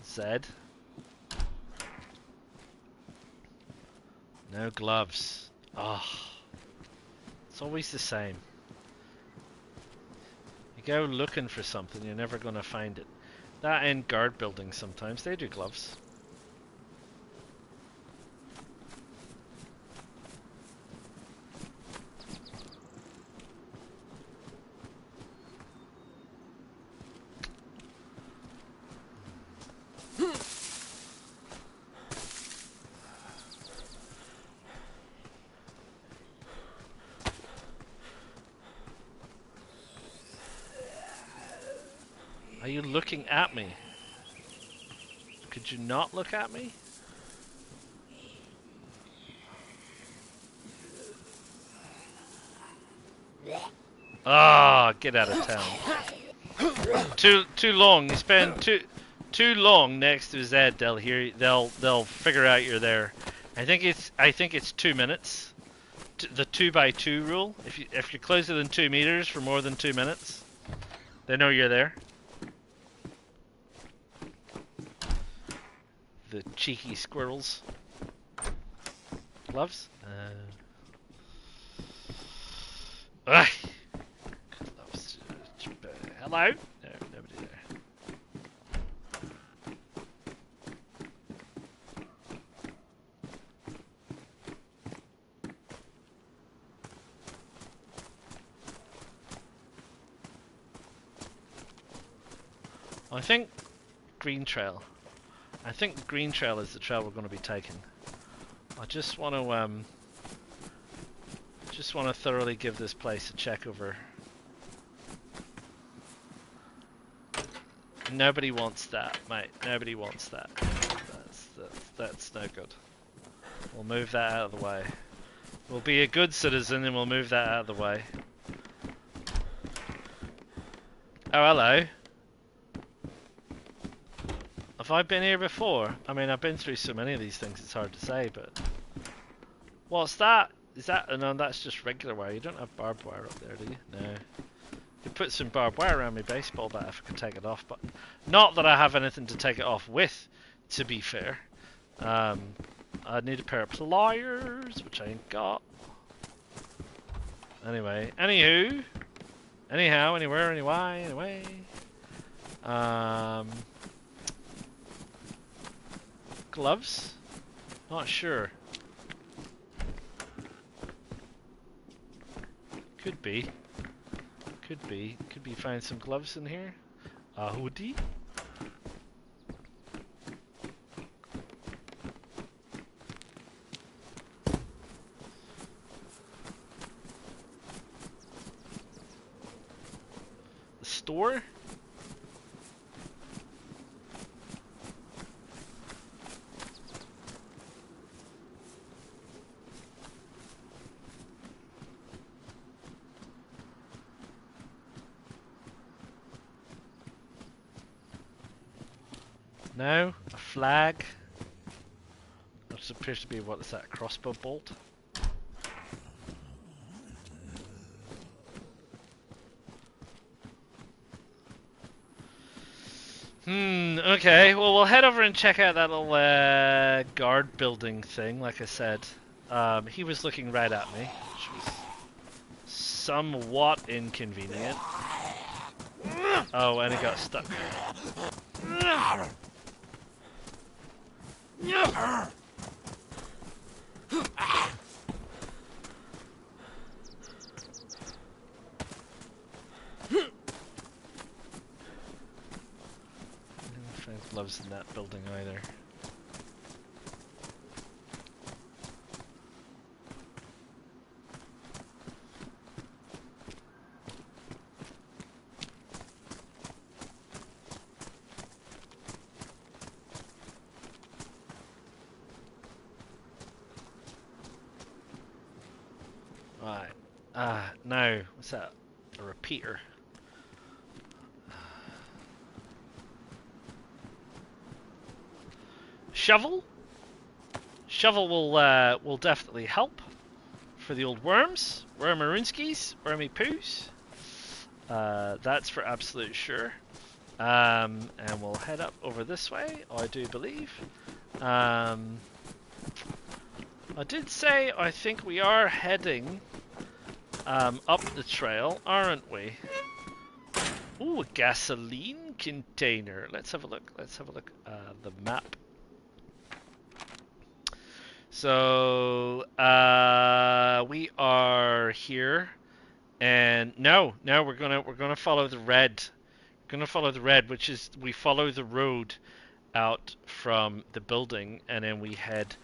Zed. No gloves. Oh, it's always the same. You go looking for something, you're never going to find it. That and guard buildings sometimes, they do gloves. Are you looking at me? Could you not look at me? Ah, get out of town. Too long. You spend too long next to Zed. They'll figure out you're there. I think it's 2 minutes. The 2x2 rule. If you're closer than 2 meters for more than 2 minutes, they know you're there. The cheeky squirrels. Gloves? Gloves. Hello? No, nobody there. I think green trail. I think the green trail is the trail we're going to be taking. I just want to thoroughly give this place a check over. Nobody wants that, mate. Nobody wants that. That's no good. We'll move that out of the way. We'll be a good citizen and we'll move that out of the way. Oh, hello. Have I been here before? I mean, I've been through so many of these things, it's hard to say, but... What's that? Is that... Oh, no, that's just regular wire. You don't have barbed wire up there, do you? No. You put some barbed wire around my baseball bat if I could take it off, but... Not that I have anything to take it off with, to be fair. I'd need a pair of pliers, which I ain't got. Anyway, anywho... Anyhow, anywhere, anyway, anyway... Gloves? Not sure. Could be. Could be. Could be find some gloves in here. A hoodie. The store? No, a flag. That appears to be, what is that, a crossbow bolt? Okay, well we'll head over and check out that little guard building thing, like I said. He was looking right at me, which was somewhat inconvenient. Oh, and he got stuck. Gloves in that building either. Right. No. What's that? A repeater. Shovel? Shovel will definitely help for the old worms. Wormaroonskis, wormy poos. That's for absolute sure. And we'll head up over this way, I do believe. I did say I think we are heading up the trail, aren't we? Ooh, a gasoline container. Let's have a look. Let's have a look at the map. So we are here, and no, we're gonna follow the red. We're gonna follow the red, which is we follow the road out from the building, and then we head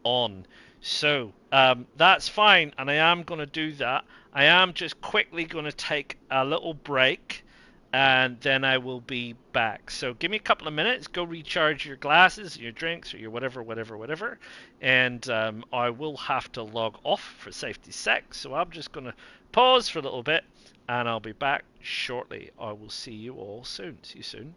on. So that's fine, and I am gonna do that. I am just quickly gonna take a little break. And then I will be back. So give me a couple of minutes, go recharge your glasses, your drinks, or your whatever. And I will have to log off for safety's sake. So I'm just going to pause for a little bit, and I'll be back shortly. I will see you all soon. See you soon.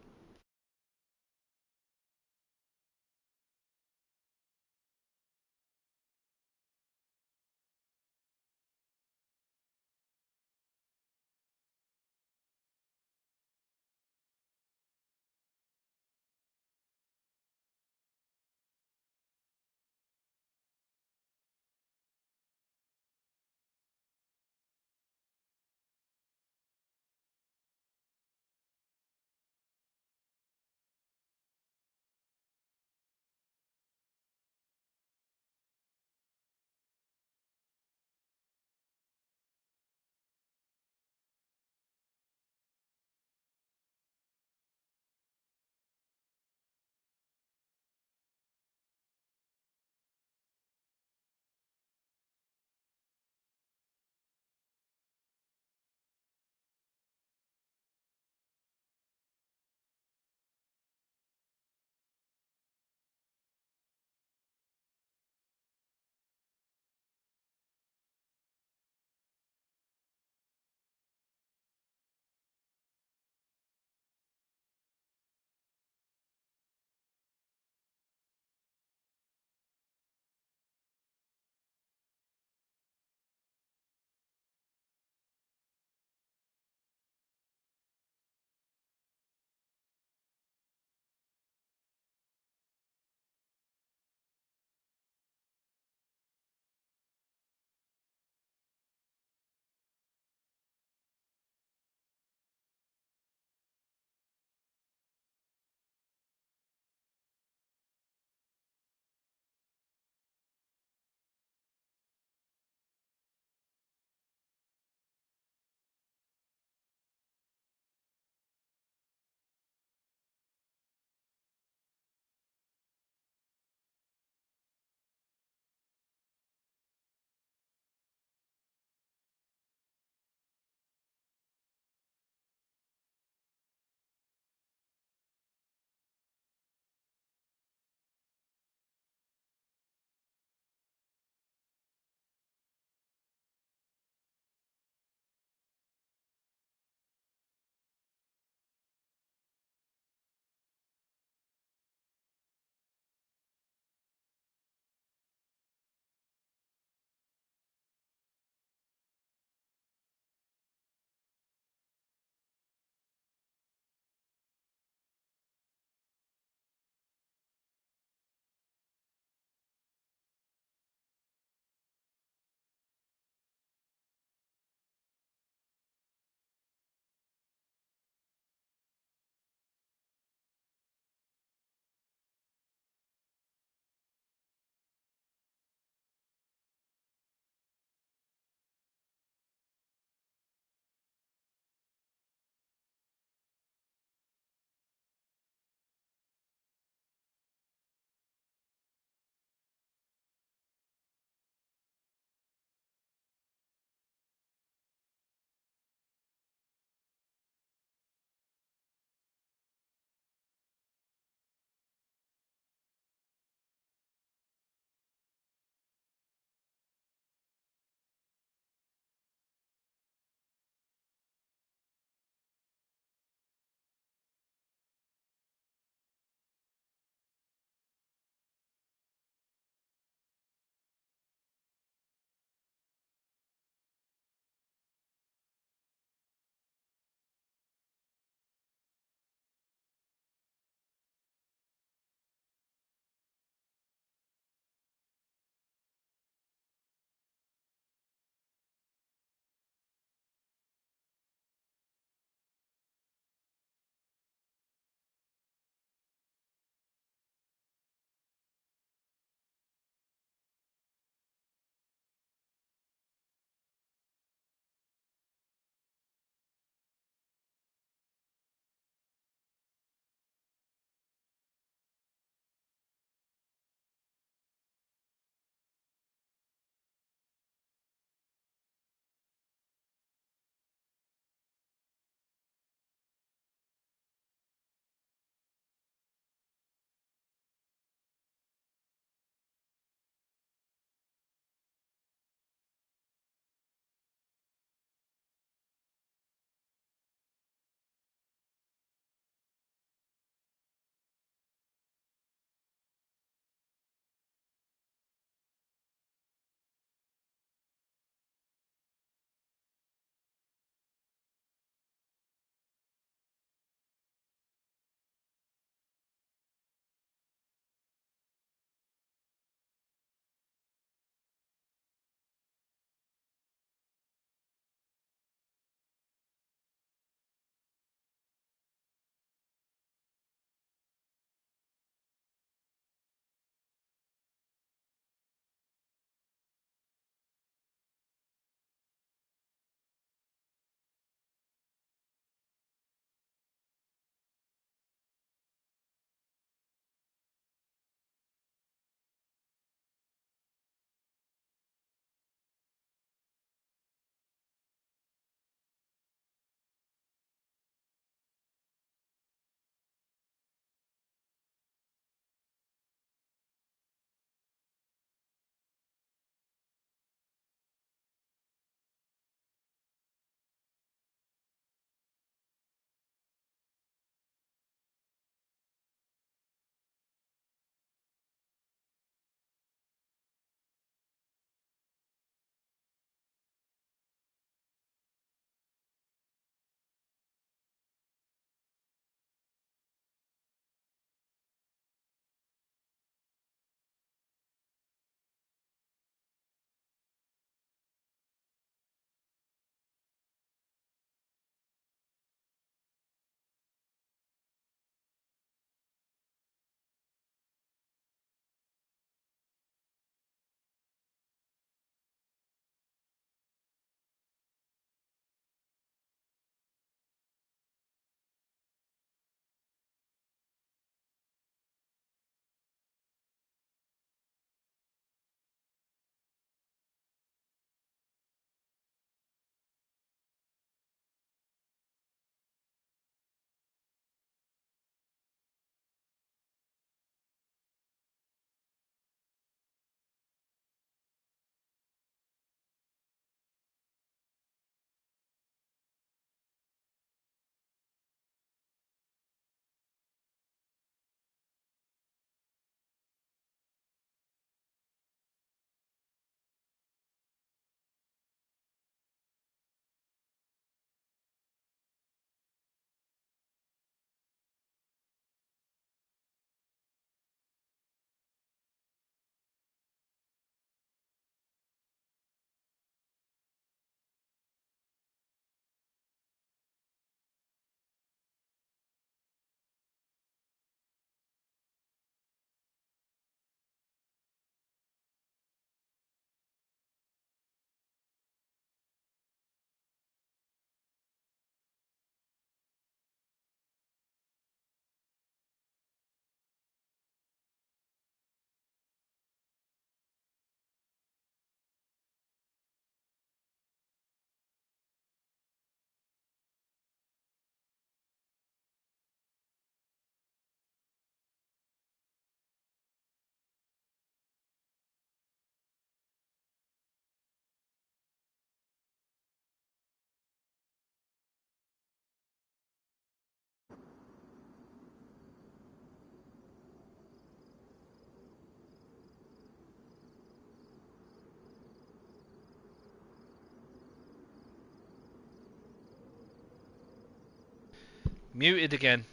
Muted again.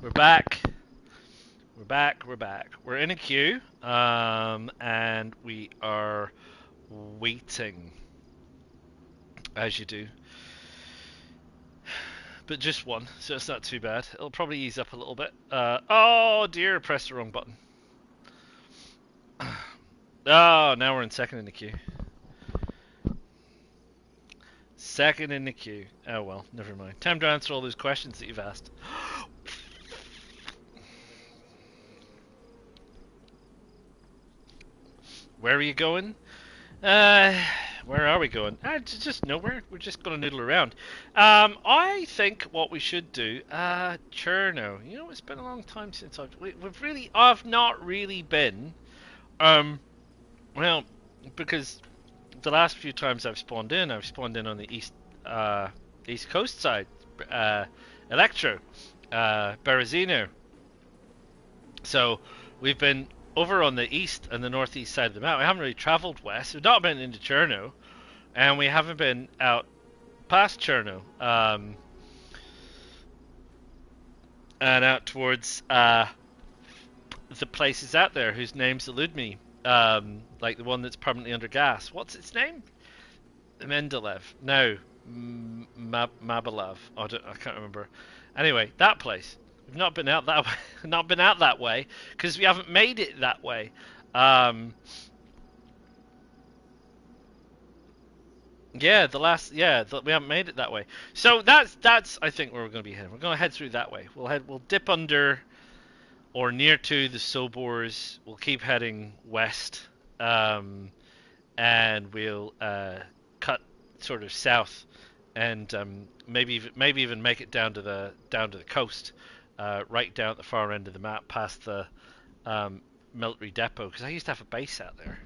We're back. We're back. We're back. We're in a queue, and we are waiting, as you do. But just one, so it's not too bad. It'll probably ease up a little bit. Oh dear, pressed the wrong button. Oh, now we're in second in the queue. Second in the queue. Oh well, never mind. Time to answer all those questions that you've asked. Where are you going? Where are we going? Just nowhere. We're just going to noodle around. I think what we should do, Cherno. You know, it's been a long time since I've not really been, well, because the last few times I've spawned in on the east coast side, Electro, Berezino. So we've been over on the east and the northeast side of the map. We haven't really travelled west. We've not been into Cherno, and we haven't been out past Cherno, and out towards the places out there whose names elude me, like the one that's permanently under gas. What's its name? Mendeleev. No, Mabelev. I can't remember. Anyway, that place. We've not been out that way. Not been out that way because we haven't made it that way. Yeah, we haven't made it that way. So that's I think where we're going to be heading. We're going to head through that way. We'll dip under or near to the Sobors. We'll keep heading west, and we'll cut sort of south, and maybe even make it down to the coast. Right down at the far end of the map, past the military depot, because I used to have a base out there.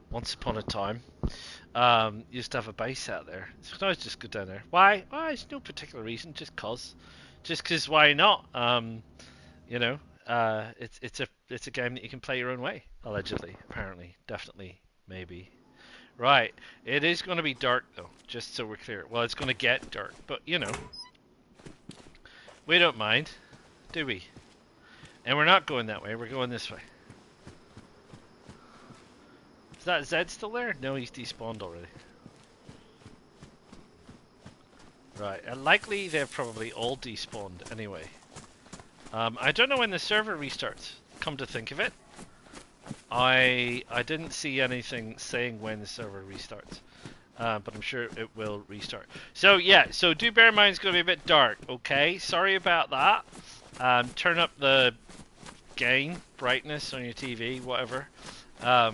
Once upon a time, used to have a base out there. So I always just go down there. Why? Why? There's no particular reason. Just cause. Why not? It's a game that you can play your own way. Allegedly, apparently, definitely, maybe. Right. It is going to be dark though. Just so we're clear. Well, it's going to get dark, but you know. We don't mind, do we? And we're not going that way, we're going this way. Is that Zed still there? No, he's despawned already. Right, and likely they've probably all despawned anyway. I don't know when the server restarts, come to think of it. I didn't see anything saying when the server restarts. But I'm sure it will restart. So yeah, so do bear in mind it's going to be a bit dark, okay? Sorry about that. Turn up the gain, brightness on your TV, whatever. Yeah,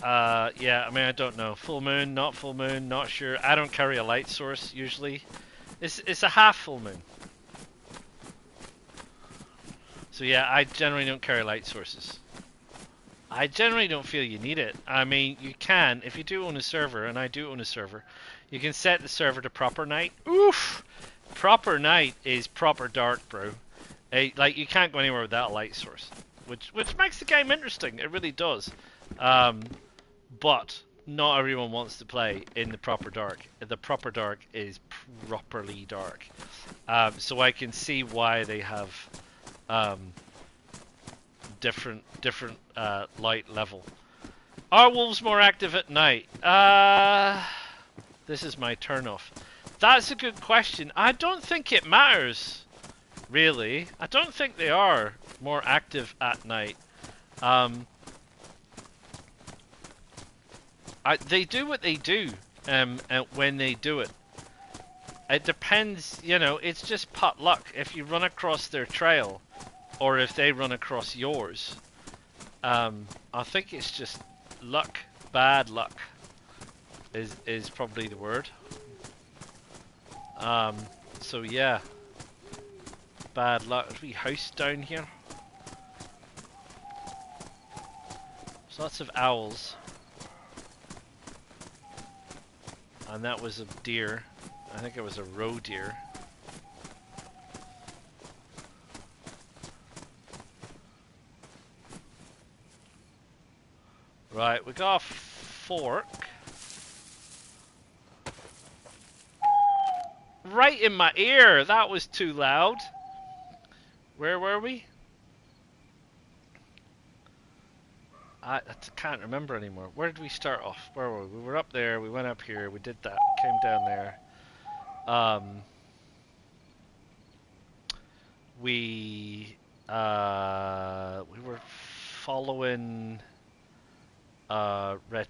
I mean, I don't know. Full moon, not sure. I don't carry a light source, usually. It's a half full moon. So yeah, I generally don't carry light sources. I generally don't feel you need it. I mean, you can, if you do own a server, and I do own a server, you can set the server to proper night. Oof! Proper night is proper dark, bro. Like, you can't go anywhere without a light source. Which makes the game interesting, it really does. But not everyone wants to play in the proper dark. The proper dark is properly dark. So I can see why they have different light level. Are wolves more active at night? This is my turn off. That's a good question. I don't think it matters, really. I don't think they are more active at night. They do what they do, and when they do it. It depends, you know, it's just pot luck. If you run across their trail, or if they run across yours, I think it's just luck. Bad luck is probably the word. So yeah, bad luck. There's a wee house down here. There's lots of owls, and that was a deer. I think it was a roe deer. Right, we got a fork. right in my ear. That was too loud. Where were we? I can't remember anymore. Where did we start off? Where were we? We were up there. We went up here. We did that. Came down there. We were following red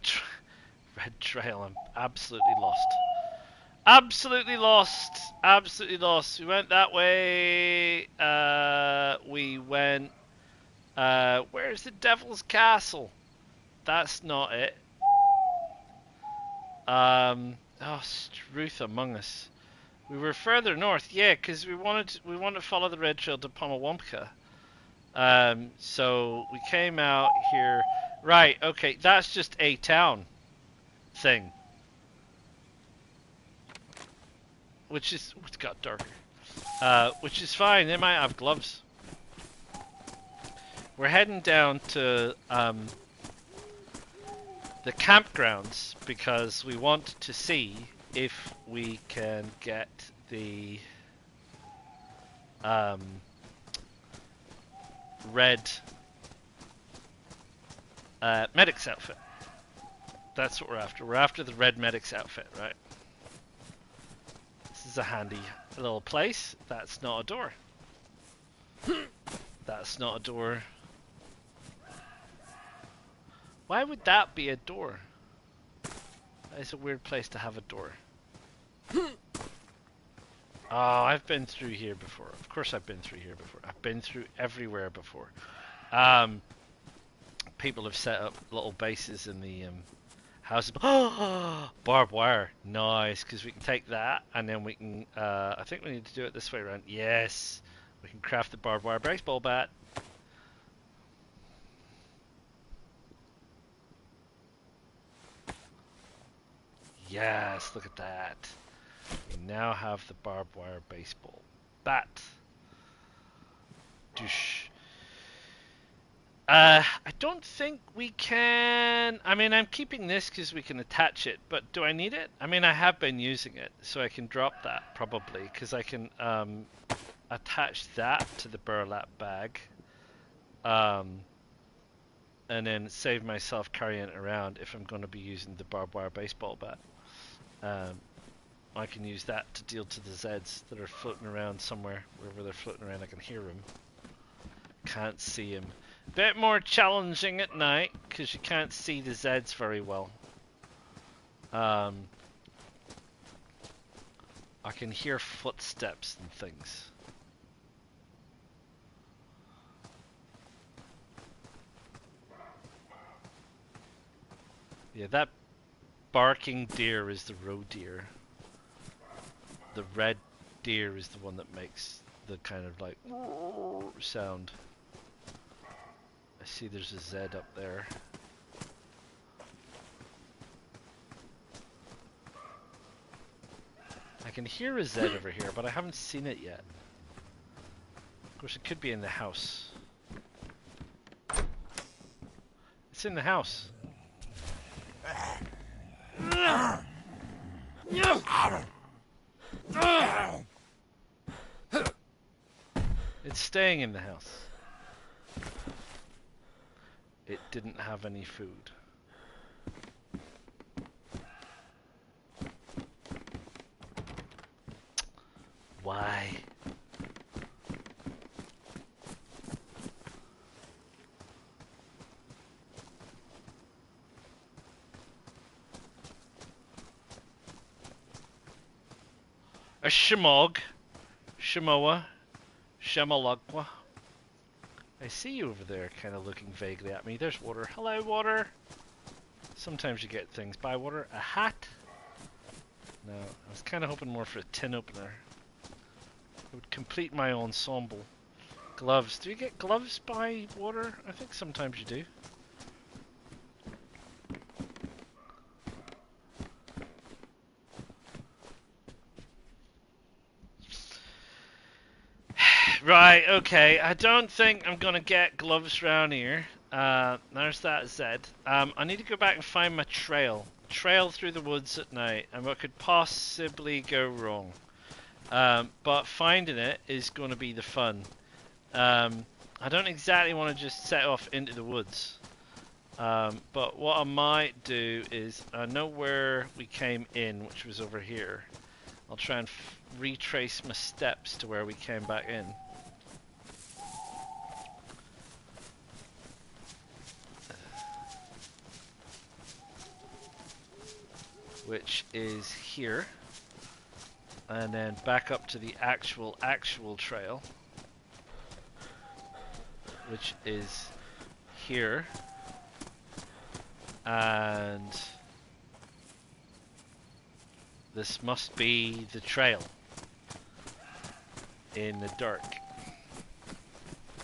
trail. I'm absolutely lost. Absolutely lost. Absolutely lost. We went that way. We went. Where's the Devil's Castle? That's not it. Ruth Among Us. We were further north, yeah, because we wanted to follow the red trail to Pomawamka. So we came out here. Right, okay, that's just a town thing. It's got darker. Which is fine, they might have gloves. We're heading down to the campgrounds because we want to see if we can get the red medic's outfit. That's what we're after. We're after the red medic's outfit, right? This is a handy little place. That's not a door. That's not a door. Why would that be a door? That is a weird place to have a door. Oh, I've been through here before. Of course I've been through here before. I've been through everywhere before. People have set up little bases in the houses. Oh, barbed wire. Nice, because we can take that and then we can... I think we need to do it this way around. Yes! We can craft the barbed wire baseball bat. Yes, look at that. We now have the barbed wire baseball bat. Douche. I don't think we can... I mean, I'm keeping this because we can attach it, but do I need it? I mean, I have been using it, so I can drop that probably, because I can attach that to the burlap bag. And then save myself carrying it around if I'm going to be using the barbed wire baseball bat. I can use that to deal to the Zeds that are floating around somewhere. Wherever they're floating around, I can hear them. Can't see them. Bit more challenging at night because you can't see the Zeds very well. I can hear footsteps and things. Yeah, that barking deer is the roe deer. The red deer is the one that makes the kind of like sound. I see there's a Zed up there. I can hear a Zed over here, but I haven't seen it yet. Of course, it could be in the house. It's in the house. It's staying in the house. It didn't have any food. Why? A shemog, shemoa, shemalagwa. I see you over there, kind of looking vaguely at me. There's water. Hello, water. Sometimes you get things by water. A hat? No, I was kind of hoping more for a tin opener. It would complete my ensemble. Gloves. Do you get gloves by water? I think sometimes you do. Right, okay. I don't think I'm going to get gloves around here. There's that Zed. I need to go back and find my trail. Trail through the woods at night. And what could possibly go wrong? But finding it is going to be the fun. I don't exactly want to just set off into the woods. But what I might do is, I know where we came in, which was over here. I'll try and retrace my steps to where we came back in. Which is here. And then back up to the actual trail. Which is here. And this must be the trail in the dark.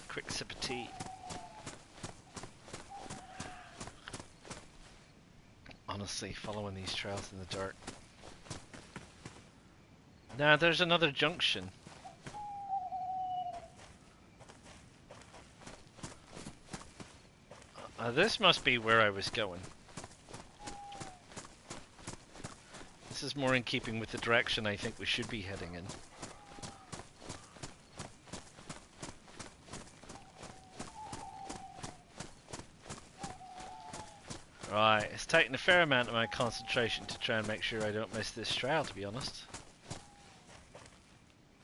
Quick sip of tea. Honestly, following these trails in the dark. Now there's another junction. This must be where I was going. This is more in keeping with the direction I think we should be heading in. Right, it's taking a fair amount of my concentration to try and make sure I don't miss this trail, to be honest.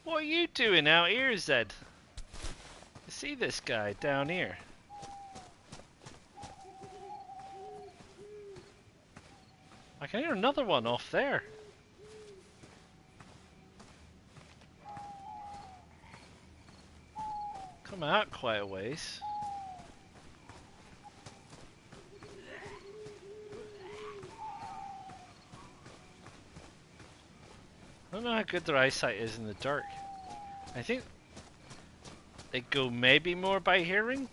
What are you doing out here, Zed? You see this guy down here? I can hear another one off there. Come out quite a ways. I don't know how good their eyesight is in the dark. I think they go maybe more by hearing.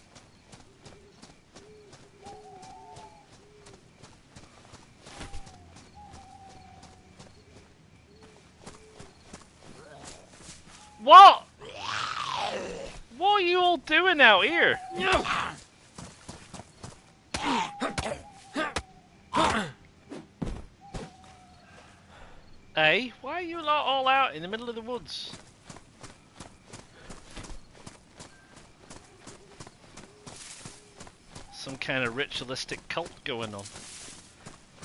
What? What are you all doing out here? Hey, why are you lot all out in the middle of the woods? Some kind of ritualistic cult going on.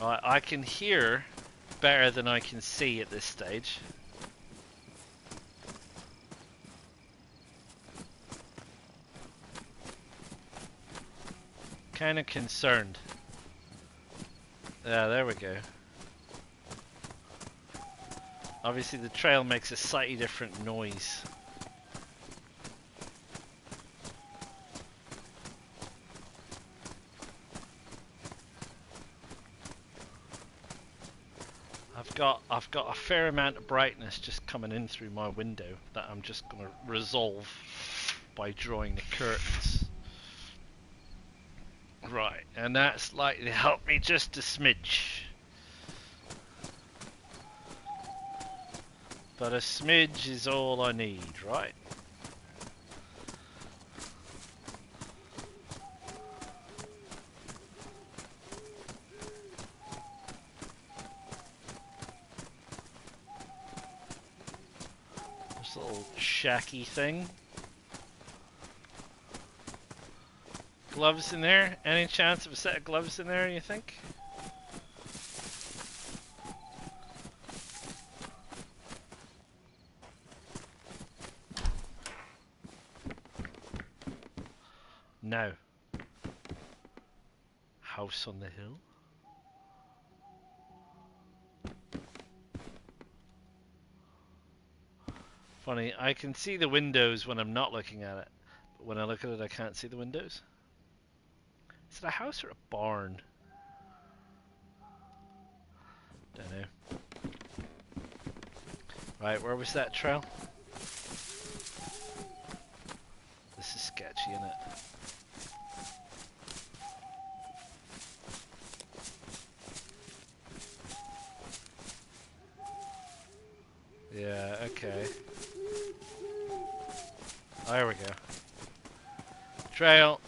Right, I can hear better than I can see at this stage. Kind of concerned. Yeah, there we go. Obviously the trail makes a slightly different noise. I've got a fair amount of brightness just coming in through my window that I'm just going to resolve by drawing the curtains. Right, and that's likely to help me just a smidge. But a smidge is all I need, right? This little shacky thing. Gloves in there? Any chance of a set of gloves in there, you think? No. House on the hill? Funny, I can see the windows when I'm not looking at it. But when I look at it, I can't see the windows. Is it a house or a barn? Don't know. Right, where was that trail? This is sketchy, isn't it? Yeah, okay. Oh, there we go. Trail.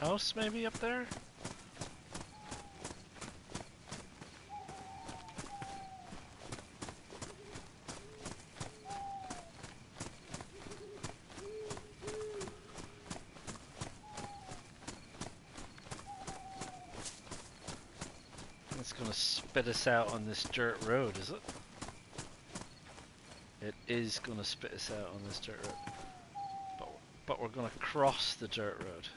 house maybe up there? It's gonna spit us out on this dirt road, is it? It is gonna spit us out on this dirt road. But we're gonna cross the dirt road.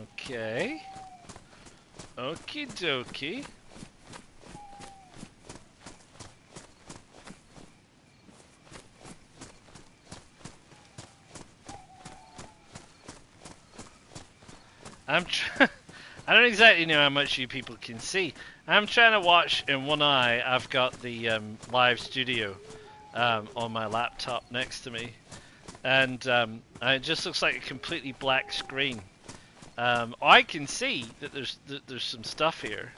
Okay. Okie dokie. I don't exactly know how much you people can see. I'm trying to watch in one eye. I've got the live studio on my laptop next to me, and it just looks like a completely black screen. I can see that there's some stuff here,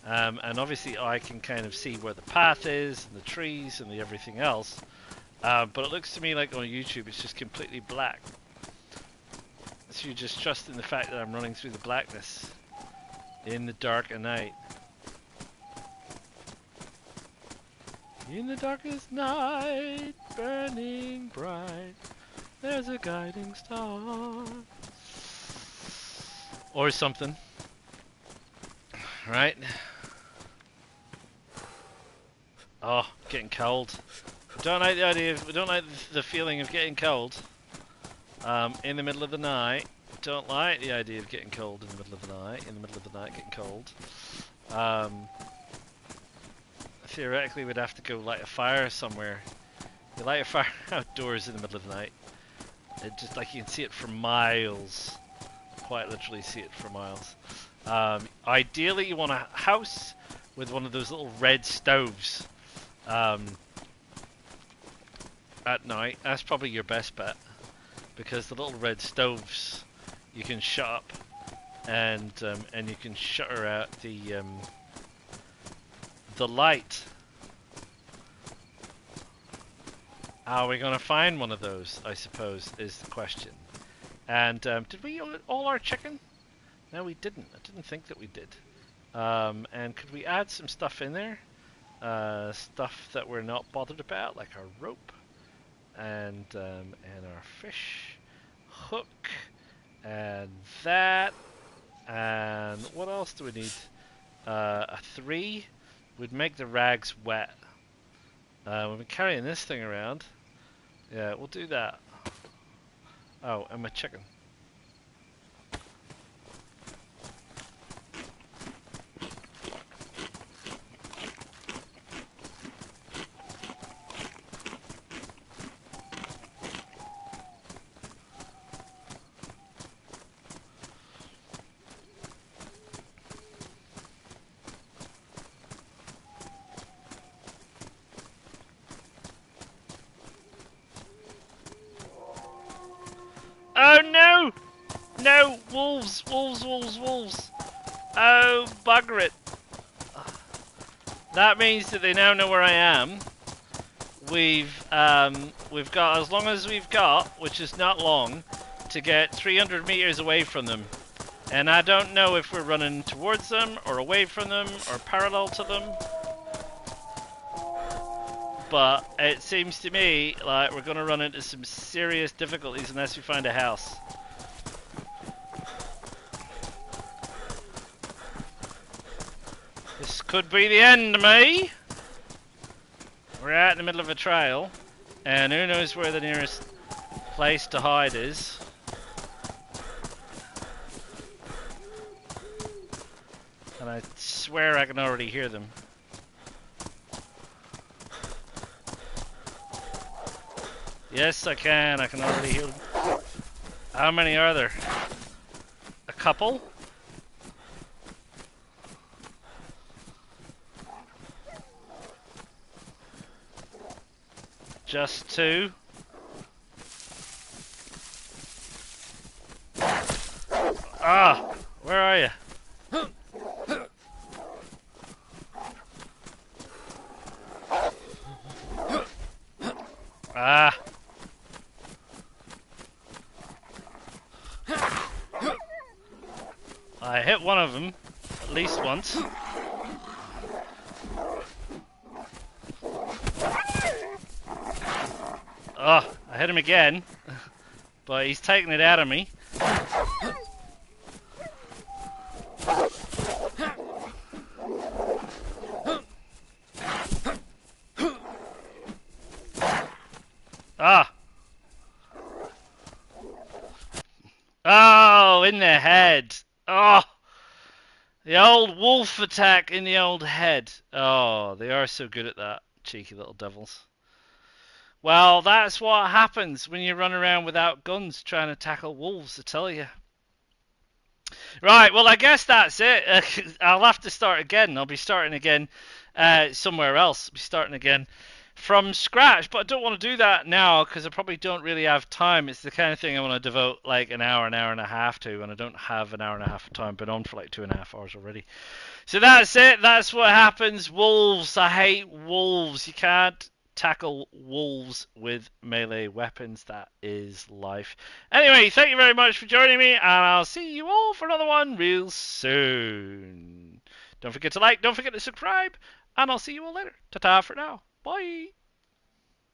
and obviously I can kind of see where the path is and the trees and the everything else. But it looks to me like on YouTube it's just completely black. So you just trust in the fact that I'm running through the blackness in the dark of night. In the darkest night, burning bright, there's a guiding star. Or something. Right? Oh, getting cold. We don't like the idea of, we don't like the feeling of getting cold. In the middle of the night. Don't like the idea of getting cold in the middle of the night. In the middle of the night, getting cold. Theoretically, we'd have to go light a fire somewhere. You light a fire outdoors in the middle of the night. It just like you can see it for miles. Quite literally see it for miles. Ideally, you want a house with one of those little red stoves at night. That's probably your best bet. Because the little red stoves you can shut up, and you can shutter out the light. Are we gonna find one of those? I suppose is the question. And did we eat all our chicken? No, we didn't. I didn't think that we did. And could we add some stuff in there? Stuff that we're not bothered about, like our rope. And our fish hook and that, and what else do we need? A 3 would make the rags wet. We've been carrying this thing around. Yeah, we'll do that. Oh, and my chicken. Oh no! No! Wolves! Wolves! Wolves! Wolves! Oh, bugger it! That means that they now know where I am. We've got as long as we've got, which is not long, to get 300 meters away from them. And I don't know if we're running towards them, or away from them, or parallel to them. But it seems to me like we're going to run into some serious difficulties unless we find a house. This could be the end, me. We're out in the middle of a trail, and who knows where the nearest place to hide is. And I swear I can already hear them. Yes, I can already hear them. How many are there? A couple? Just 2? Ah! Where are you? Ah! hit one of them at least once. Oh, I hit him again, but he's taking it out of me. Ah! Oh, in the head. Oh! The old wolf attack in the old head. Oh, they are so good at that. Cheeky little devils. Well, that's what happens when you run around without guns trying to tackle wolves, I tell you. Right, well, I guess that's it. I'll have to start again. I'll be starting again somewhere else. I'll be starting again from scratch, but I don't want to do that now because I probably don't really have time. It's the kind of thing I want to devote like an hour and a half to, and I don't have an hour and a half of time. Been on for like 2.5 hours already. So that's it. That's what happens. Wolves. I hate wolves. You can't tackle wolves with melee weapons. That is life. Anyway, thank you very much for joining me, and I'll see you all for another one real soon. Don't forget to like, don't forget to subscribe, and I'll see you all later. Ta-ta for now. Bye.